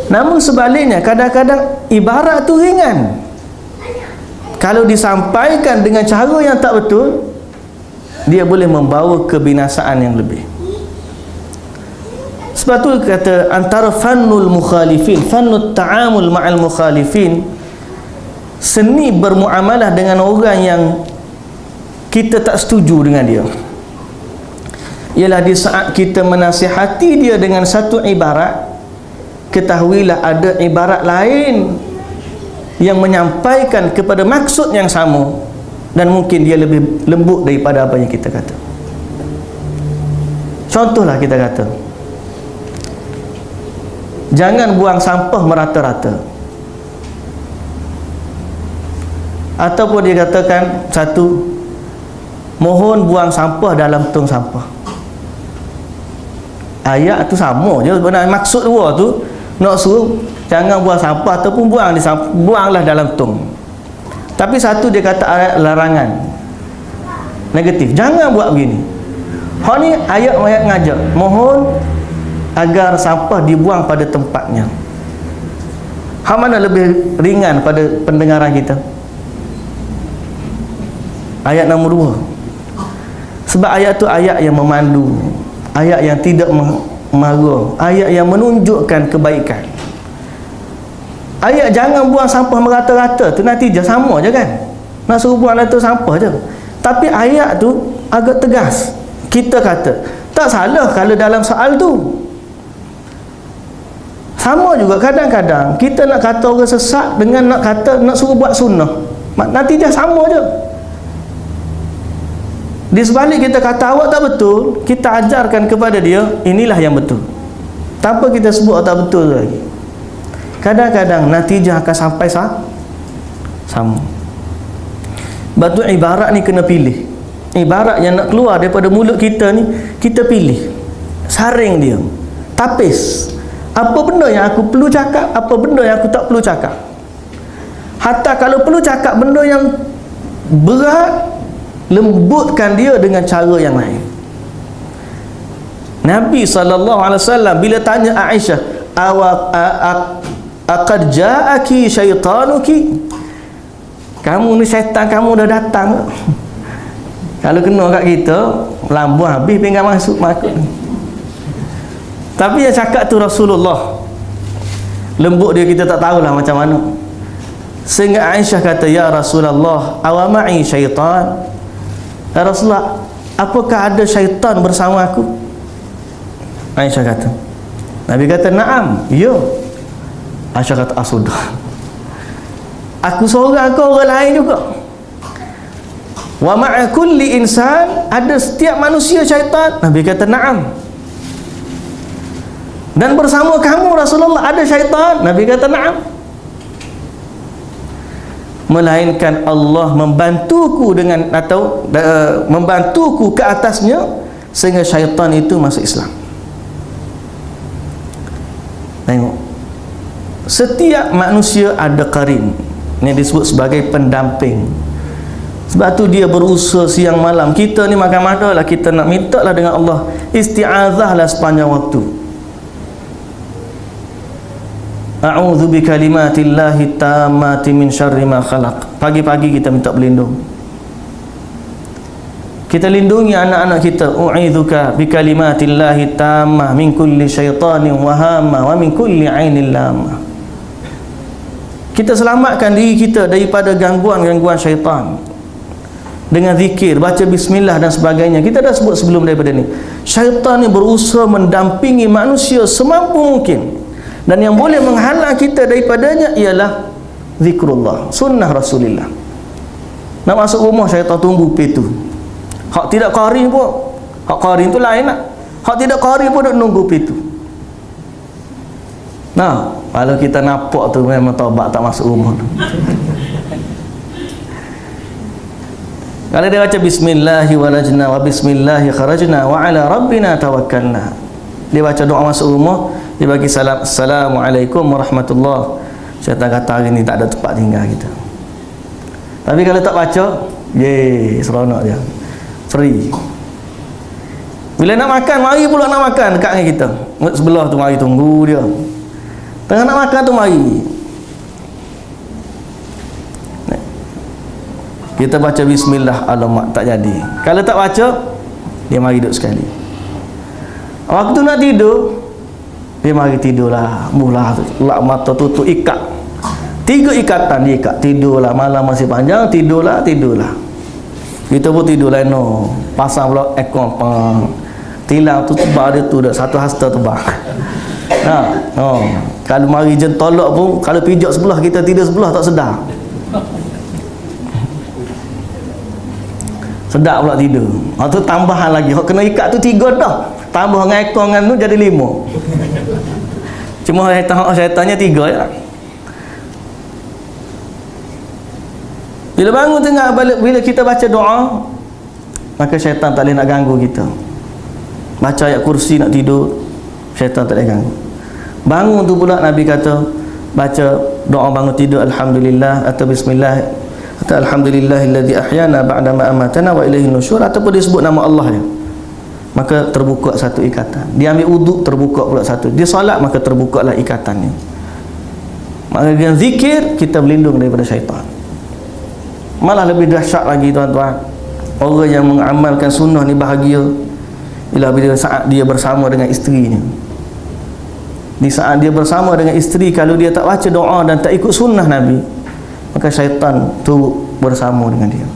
Namun sebaliknya, kadang-kadang ibarat tu ringan, kalau disampaikan dengan cara yang tak betul, dia boleh membawa kebinasaan yang lebih. Sebab tu kata antara fannul mukhalifin, fannut ta'amul ma'al mukhalifin, seni bermuamalah dengan orang yang kita tak setuju dengan dia, ialah di saat kita menasihati dia dengan satu ibarat, ketahuilah ada ibarat lain yang menyampaikan kepada maksud yang sama, dan mungkin dia lebih lembut daripada apa yang kita kata. Contohlah kita kata, jangan buang sampah merata-rata. Ataupun dia katakan satu, mohon buang sampah dalam tong sampah. Ayat tu sama je sebenarnya, maksud dua tu nak suruh jangan buang sampah ataupun buanglah dalam tong. Tapi satu dia kata ayat larangan negatif, jangan buat begini. Hak ni ayat ngajak, mohon agar sampah dibuang pada tempatnya. Hak mana lebih ringan pada pendengaran kita? Ayat nombor 2. Sebab ayat tu ayat yang memandu, ayat yang tidak marah, ayat yang menunjukkan kebaikan. Ayat jangan buang sampah merata-rata tu nanti je sama je kan, nak suruh buang rata sampah je. Tapi ayat tu agak tegas. Kita kata tak salah kalau dalam soal tu. Sama juga kadang-kadang kita nak kata orang sesat dengan nak kata nak suruh buat sunnah, nanti dia sama je. Di sebalik kita kata awak tak betul, kita ajarkan kepada dia inilah yang betul, tanpa kita sebut tak betul lagi. Kadang-kadang natijah akan sampai sama. Batu ibarat ni kena pilih. Ibarat yang nak keluar daripada mulut kita ni, kita pilih, saring dia, tapis. Apa benda yang aku perlu cakap, apa benda yang aku tak perlu cakap. Hatta kalau perlu cakap benda yang berat, lembutkan dia dengan cara yang lain. Nabi SAW bila tanya Aisyah, aqad ja'aki syaitanuki, kamu ni syaitan kamu dah datang. Kalau kena kat kita, lambu habis pinggan masuk makut. Tapi yang cakap tu Rasulullah, lembut dia kita tak tahulah macam mana. Sehingga Aisyah kata, ya Rasulullah, awama'i syaitan? Ya Rasulullah, apakah ada syaitan bersama aku? Aisyah kata, Nabi kata, na'am, ya. Aisyah kata, sudah. Aku seorang, kau orang lain juga. Wa ma'a kulli insan, ada setiap manusia syaitan. Nabi kata, na'am. Dan bersama kamu Rasulullah ada syaitan. Nabi kata, na'am. melainkan Allah membantuku dengan atau membantuku ke atasnya sehingga syaitan itu masuk Islam. Tengok, setiap manusia ada qarin, ini disebut sebagai pendamping. Sebab tu dia berusaha siang malam. Kita ni makan madalah, kita nak minta lah dengan Allah, isti'azah lah sepanjang waktu. A'udzu bikalimatillahi tammati min syarri ma khalaq. Pagi-pagi kita minta berlindung. Kita lindungi anak-anak kita. U'idzuka bikalimatillahi tammah min kulli syaitanin wa hamma wa min kulli ainin lamah. Kita selamatkan diri kita daripada gangguan-gangguan syaitan dengan zikir, baca bismillah dan sebagainya. Kita dah sebut sebelum daripada ni, syaitan ni berusaha mendampingi manusia semampu mungkin, dan yang boleh menghalang kita daripadanya ialah zikrullah, sunnah Rasulullah. Nak masuk rumah, syaitan tunggu pintu. Hak tidak qari pun, hak qari tu lain lah. Hak tidak qari pun duk nunggu pintu. Nah, kalau kita nampak tu memang taubat tak masuk rumah tu. Kalau dia baca bismillahi walajna wa bismillahi kharajna wa ala rabbina tawakkalna, dia baca doa masuk rumah, dia bagi salam, assalamualaikum warahmatullahi. Syaitan kata hari ni tak ada tempat tinggal kita. Tapi kalau tak baca, seronok dia, free. Bila nak makan, mari pula nak makan dekat dengan kita. Sebelah tu mari tunggu dia. Tengah nak makan tu mari. Kita baca bismillah, alamak tak jadi. Kalau tak baca, dia mari duduk sekali. Waktu nak tidur, dia mari tidurlah, mula lak mata tutup, ikat 3 ikatan, dia ikat, tidurlah, malam masih panjang, tidurlah. Kita pun tidur lain, no. Pasang pula aircon, tilang tu tebal dia tu, satu hasta tebal. Kalau mari jen tolak pun, kalau pijak sebelah, kita tidur sebelah tak sedar. Sedap pula tidur. Tu tambahan lagi, kena ikat tu 3 dah, tambah dengan aircon dengan tu jadi 5. Cuma syaitannya 3 je. Bila bangun tengah, bila kita baca doa, maka syaitan tak boleh nak ganggu kita. Baca ayat kursi nak tidur, syaitan tak boleh ganggu. Bangun tu pula Nabi kata, baca doa bangun tidur, alhamdulillah atau bismillah atau alhamdulillahilladzi ahyana ba'da ma amatana wa ilaihin nusyur, ataupun disebut nama Allah je, maka terbuka satu ikatan. Dia ambil wuduk, terbuka pula satu. Dia solat, maka terbukalah ikatannya. Maka dengan zikir kita berlindung daripada syaitan. Malah lebih dahsyat lagi tuan-tuan, orang yang mengamalkan sunnah ni bahagia bila saat dia bersama dengan isterinya. Di saat dia bersama dengan isteri, kalau dia tak baca doa dan tak ikut sunnah Nabi, maka syaitan tu bersama dengan dia.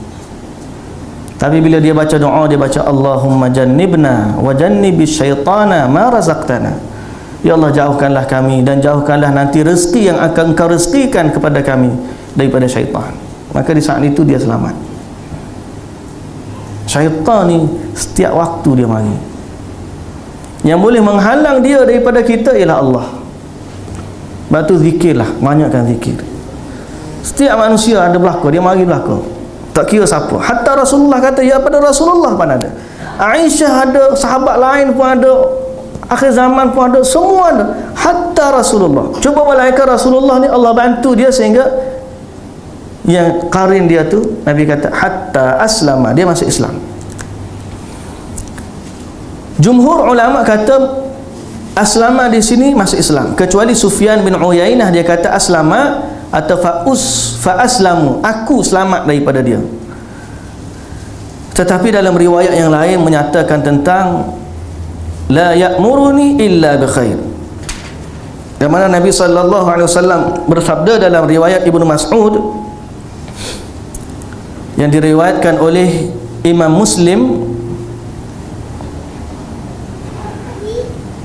Tapi bila dia baca doa, dia baca Allahumma jannibna wa jannibis syaitana ma razaqtana. Ya Allah, jauhkanlah kami dan jauhkanlah nanti rezeki yang akan Engkau rezekikan kepada kami daripada syaitan. Maka di saat itu dia selamat. Syaitan ni setiap waktu dia mari. Yang boleh menghalang dia daripada kita ialah Allah. Batu zikirlah, banyakkan zikir. Setiap manusia ada belaka, dia mari belaka, tak kira siapa. Hatta Rasulullah kata, ya pada Rasulullah pun ada, Aisyah ada, sahabat lain pun ada, akhir zaman pun ada, semua ada. Hatta Rasulullah. Cuba bayangkan Rasulullah ni Allah bantu dia sehingga yang qarin dia tu, Nabi kata hatta aslama, dia masuk Islam. Jumhur ulama kata aslama di sini masuk Islam, kecuali Sufyan bin Uyainah, dia kata aslama atau fa aslamu, aku selamat daripada dia. Tetapi dalam riwayat yang lain menyatakan tentang la ya'muruni illa bi khair, di mana Nabi sallallahu alaihi wasallam bersabda dalam riwayat Ibnu Mas'ud yang diriwayatkan oleh Imam Muslim,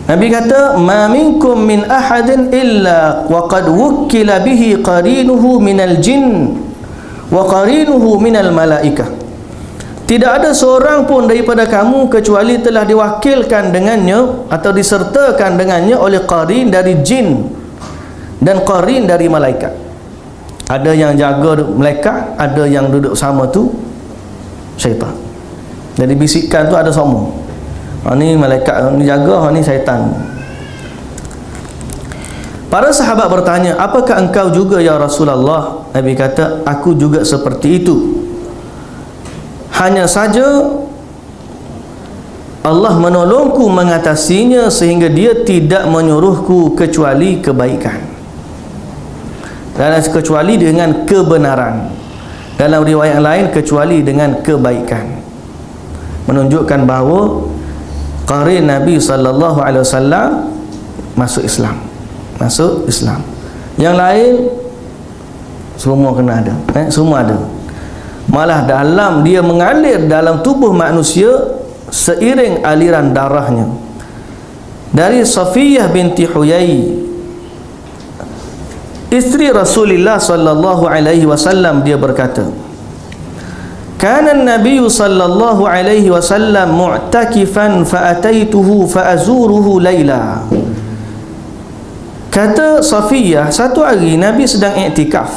Nabi kata, ma minkum min ahadin illa wa qad wukkila bihi qarinuhu minal jin wa qarinuhu minal malaikah. Tidak ada seorang pun daripada kamu kecuali telah diwakilkan dengannya atau disertakan dengannya oleh qarin dari jin dan qarin dari malaikat. Ada yang jaga malaikat, ada yang duduk sama tu syaitan. Jadi bisikan tu ada semua. Ni malaikat ni jaga, ni syaitan. Para sahabat bertanya, apakah engkau juga ya Rasulullah? Nabi kata, aku juga seperti itu. Hanya saja Allah menolongku mengatasinya sehingga dia tidak menyuruhku kecuali kebaikan, dan kecuali dengan kebenaran. Dalam riwayat lain, kecuali dengan kebaikan. Menunjukkan bahawa qarin Nabi SAW masuk Islam. Masuk Islam. Yang lain semua kena ada, semua ada. Malah dalam dia mengalir dalam tubuh manusia seiring aliran darahnya. Dari Safiyah binti Huyai, isteri Rasulullah sallallahu alaihi wasallam, dia berkata, kana an-nabiy sallallahu alaihi wasallam mu'takifan fa ataituhu fa azuruhu laila. Kata Safiyah, satu hari Nabi sedang iktikaf,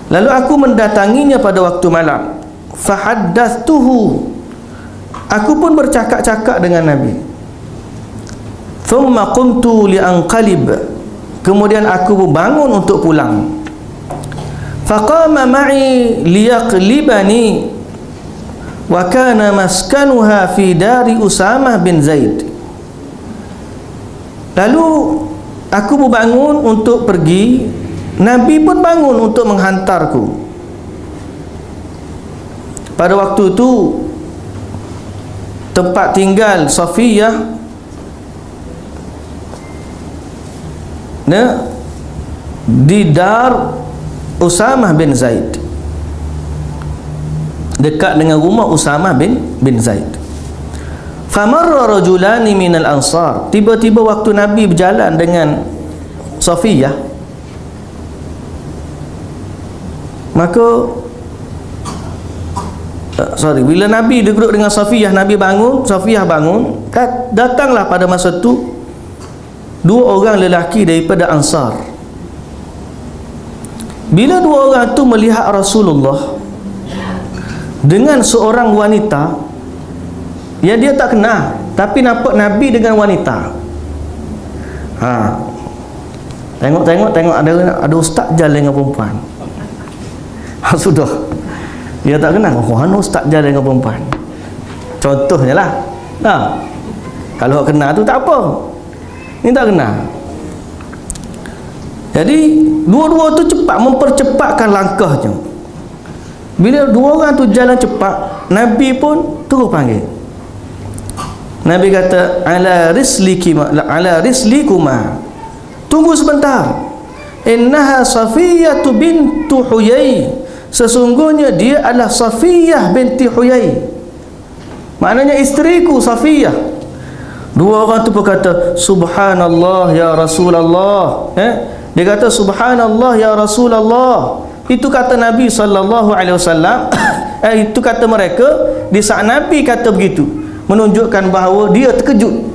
lalu aku mendatanginya pada waktu malam. Fa haddathtuhu, aku pun bercakap-cakap dengan Nabi. Thumma qumtu li anqalib, kemudian aku bangun untuk pulang. Faqama ma'i liyaqlibani wa kana maskanuha fi dari Usamah bin Zaid. Lalu aku bangun untuk pergi, Nabi pun bangun untuk menghantarku. Pada waktu itu tempat tinggal Safiyah di Dar Usamah bin Zaid, dekat dengan rumah Usamah bin Zaid. Famarra rajulani minal ansar, tiba-tiba waktu Nabi berjalan dengan Safiyah, maka bila Nabi duduk dengan Safiyah, Nabi bangun, Safiyah bangun, datanglah pada masa itu dua orang lelaki daripada Ansar. Bila dua orang itu melihat Rasulullah dengan seorang wanita yang dia tak kenal, tapi nampak Nabi dengan wanita, tengok ada ustaz jalan dengan perempuan. Sudah dia tak kenal, ustaz jalan dengan perempuan. Contohnya lah. Kalau kenal tu tak apa, ni tak kenal. Jadi dua-dua tu cepat mempercepatkan langkahnya. Bila dua orang tu jalan cepat, Nabi pun terus panggil. Nabi kata, ala rislikuma, tunggu sebentar. Innaha Safiyah bintu Huyai, sesungguhnya dia adalah Safiyah binti Huyai, maknanya isteriku Safiyah. Dua orang tu berkata, subhanallah ya Rasulullah. Dia kata, subhanallah ya Rasulullah. Itu kata Nabi SAW. Itu kata mereka di saat Nabi kata begitu, menunjukkan bahawa dia terkejut.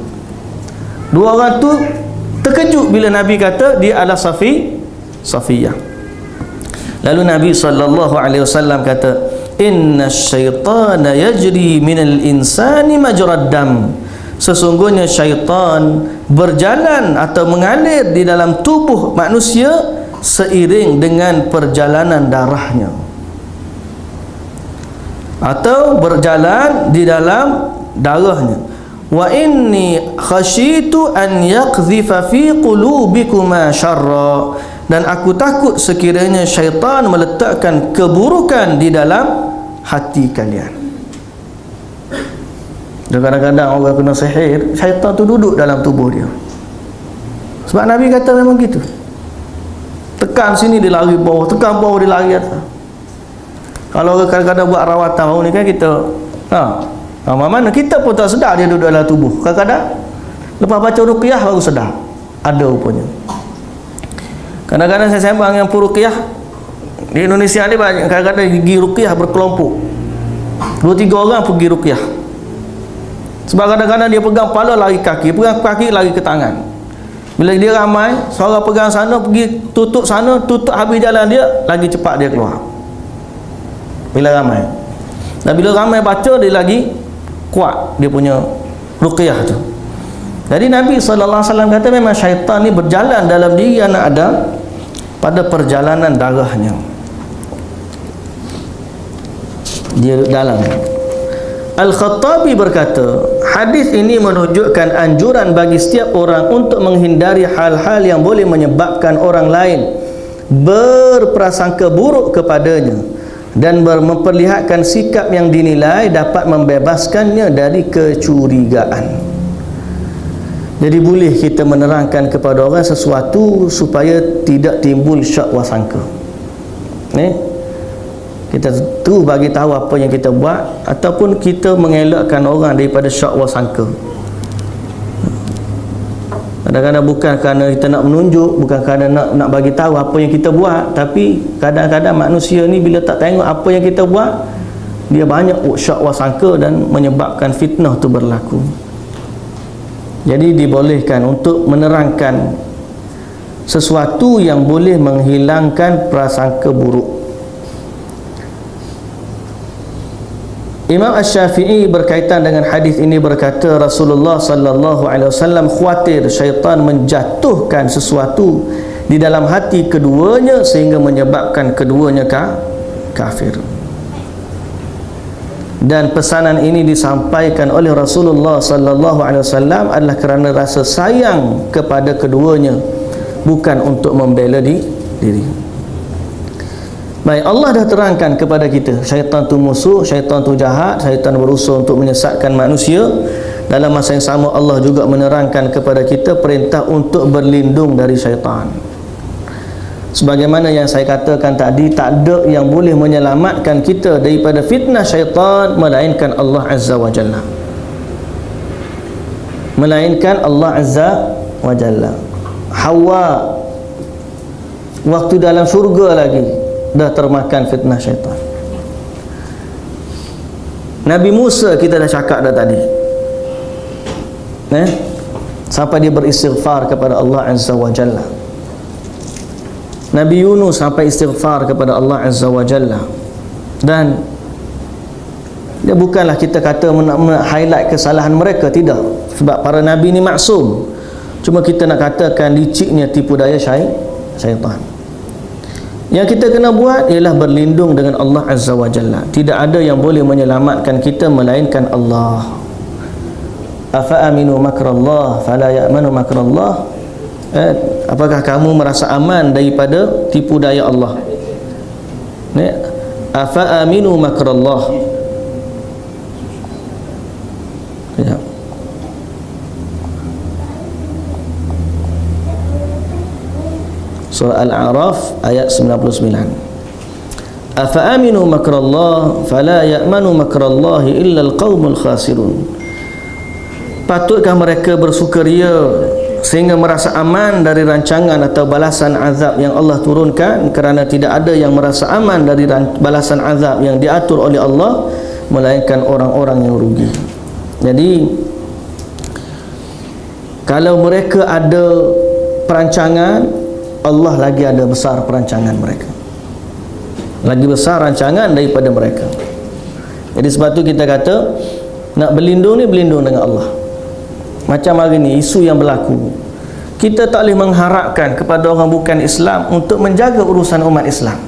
Dua orang tu terkejut bila Nabi kata dia adalah Safiyah. Lalu Nabi SAW kata, inna syaitana yajri minal insani majrad dam, sesungguhnya syaitan berjalan atau mengalir di dalam tubuh manusia seiring dengan perjalanan darahnya, atau berjalan di dalam darahnya. Wa inni khasyitu an yaqdhifa fi qulubikuma syarra, dan aku takut sekiranya syaitan meletakkan keburukan di dalam hati kalian. Dan kadang-kadang orang kena sihir, syaitan tu duduk dalam tubuh dia. Sebab Nabi kata memang gitu. Tekan sini dia lari bawah, tekan bawah dia lari atas. Kalau orang kadang-kadang buat rawatan baru ni kan kita mana kita pun tak sedar dia duduk dalam tubuh. Kadang-kadang lepas baca ruqyah baru sedar ada rupanya. Kadang-kadang saya sembang dengan peruqyah di Indonesia ni banyak, kadang-kadang pergi ruqyah berkelompok, 2-3 orang pergi ruqyah. Sebab kadang-kadang dia pegang kepala lari kaki, pegang kaki lari ke tangan. Bila dia ramai, seorang pegang sana, pergi tutup sana, tutup habis jalan dia, lagi cepat dia keluar. Bila ramai. Dan bila ramai baca, dia lagi kuat dia punya ruqyah tu. Jadi Nabi SAW kata memang syaitan ni berjalan dalam diri anak Adam pada perjalanan darahnya. Dia dalam. Al-Khattabi berkata, hadis ini menunjukkan anjuran bagi setiap orang untuk menghindari hal-hal yang boleh menyebabkan orang lain berprasangka buruk kepadanya dan memperlihatkan sikap yang dinilai dapat membebaskannya dari kecurigaan. Jadi boleh kita menerangkan kepada orang sesuatu supaya tidak timbul syak wasangka. Kita tu bagi tahu apa yang kita buat, ataupun kita mengelakkan orang daripada syak wasangka. Kadang-kadang bukan kerana kita nak menunjuk, bukan kerana nak bagi tahu apa yang kita buat, tapi kadang-kadang manusia ni bila tak tengok apa yang kita buat, dia banyak syak wasangka dan menyebabkan fitnah tu berlaku. Jadi dibolehkan untuk menerangkan sesuatu yang boleh menghilangkan prasangka buruk. Imam Asy-Syafi'i berkaitan dengan hadis ini berkata, Rasulullah sallallahu alaihi wasallam khawatir syaitan menjatuhkan sesuatu di dalam hati keduanya sehingga menyebabkan keduanya kafir. Dan pesanan ini disampaikan oleh Rasulullah sallallahu alaihi wasallam adalah kerana rasa sayang kepada keduanya, bukan untuk membela diri. Baik, Allah dah terangkan kepada kita syaitan tu musuh, syaitan tu jahat, syaitan berusaha untuk menyesatkan manusia. Dalam masa yang sama Allah juga menerangkan kepada kita perintah untuk berlindung dari syaitan. Sebagaimana yang saya katakan tadi, tak ada yang boleh menyelamatkan kita daripada fitnah syaitan melainkan Allah Azza wa Jalla. Melainkan Allah Azza wa Jalla. Hawa waktu dalam syurga lagi dah termakan fitnah syaitan. Nabi Musa kita dah cakap dah tadi, sampai dia beristighfar kepada Allah Azza wa Jalla. Nabi Yunus sampai istighfar kepada Allah Azza wa Jalla. Dan dia bukanlah kita kata highlight kesalahan mereka, tidak, sebab para nabi ni maksum. Cuma kita nak katakan liciknya tipu daya syaitan. Yang kita kena buat ialah berlindung dengan Allah Azza wa Jalla. Tidak ada yang boleh menyelamatkan kita melainkan Allah. Afa aminu makrallah fala ya'manu makrallah. Apakah kamu merasa aman daripada tipu daya Allah? Afa aminu makrallah. Ya. Surah Al-A'raf ayat 99. Afa aminu makrallah fala ya'manu makrallahi illa al-qaumul khasirun. Patutkah mereka bersukaria sehingga merasa aman dari rancangan atau balasan azab yang Allah turunkan? Kerana tidak ada yang merasa aman dari balasan azab yang diatur oleh Allah melainkan orang-orang yang rugi. Jadi kalau mereka ada perancangan, Allah lagi ada besar perancangan mereka, lagi besar rancangan daripada mereka. Jadi sebab tu kita kata nak berlindung ni berlindung dengan Allah. Macam hari ni isu yang berlaku, kita tak boleh mengharapkan kepada orang bukan Islam untuk menjaga urusan umat Islam.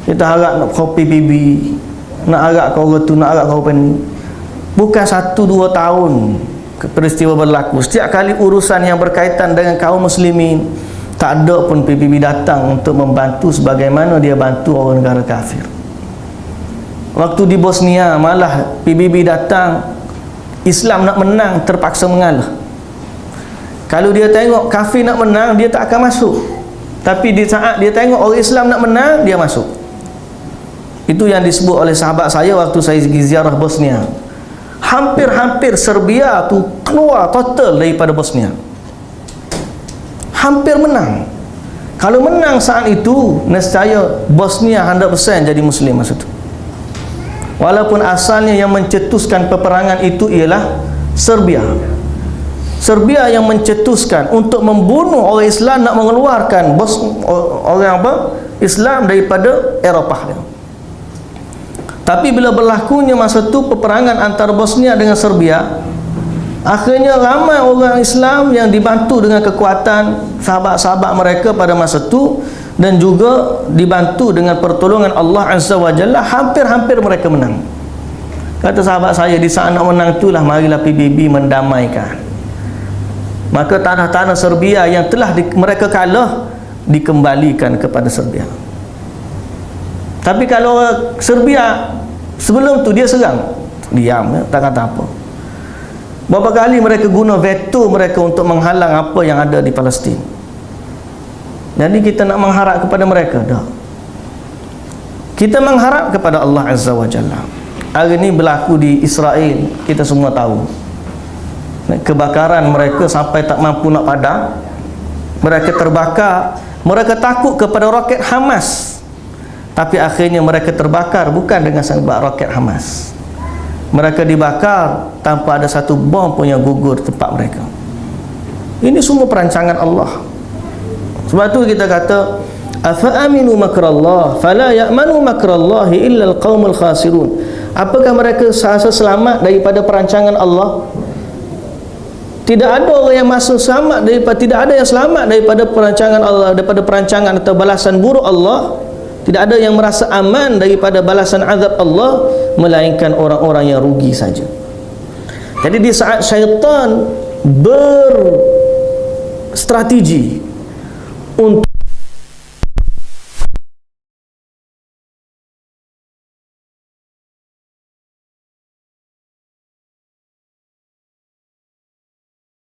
Kita harap nak kau PBB, nak harap kau orang tu, nak harap kau ni. Bukan 1-2 tahun peristiwa berlaku, setiap kali urusan yang berkaitan dengan kaum muslimin, tak ada pun PBB datang untuk membantu sebagaimana dia bantu orang negara kafir. Waktu di Bosnia malah PBB datang, Islam nak menang terpaksa mengalah. Kalau dia tengok kafir nak menang, dia tak akan masuk. Tapi di saat dia tengok orang Islam nak menang, dia masuk. Itu yang disebut oleh sahabat saya waktu saya pergi ziarah Bosnia. Hampir-hampir Serbia tu keluar total daripada Bosnia. Hampir menang. Kalau menang saat itu, nescaya Bosnia 100% jadi Muslim masa itu. Walaupun asalnya yang mencetuskan peperangan itu ialah Serbia. Serbia yang mencetuskan untuk membunuh orang Islam, nak mengeluarkan orang Islam daripada Eropah. Tapi bila berlakunya masa tu peperangan antara Bosnia dengan Serbia, akhirnya ramai orang Islam yang dibantu dengan kekuatan sahabat-sahabat mereka pada masa tu, dan juga dibantu dengan pertolongan Allah Azza wa Jalla, hampir-hampir mereka menang. Kata sahabat saya, di saat nak menang itulah marilah PBB mendamaikan. Maka tanah-tanah Serbia yang telah mereka kalah dikembalikan kepada Serbia. Tapi kalau Serbia sebelum tu dia serang, diam, tak kata apa. Berapa kali mereka guna veto mereka untuk menghalang apa yang ada di Palestin. Jadi kita nak mengharap kepada mereka dah. Kita mengharap kepada Allah Azza wa Jalla. Hari ini berlaku di Israel, kita semua tahu. Kebakaran mereka sampai tak mampu nak padam. Mereka terbakar. Mereka takut kepada roket Hamas. Tapi akhirnya mereka terbakar bukan dengan sebab roket Hamas. Mereka dibakar tanpa ada satu bom pun yang gugur tempat mereka. Ini semua perancangan Allah. Sebab tu kita kata, afa aminu makrallah fala ya'manu makrallahi illa alqaumul khasirun. Apakah mereka rasa selamat daripada perancangan Allah? Tidak ada orang yang masuk selamat daripada, tidak ada yang selamat daripada perancangan Allah, daripada perancangan atau balasan buruk Allah. Tidak ada yang merasa aman daripada balasan azab Allah, melainkan orang-orang yang rugi saja. Jadi di saat syaitan berstrategi untuk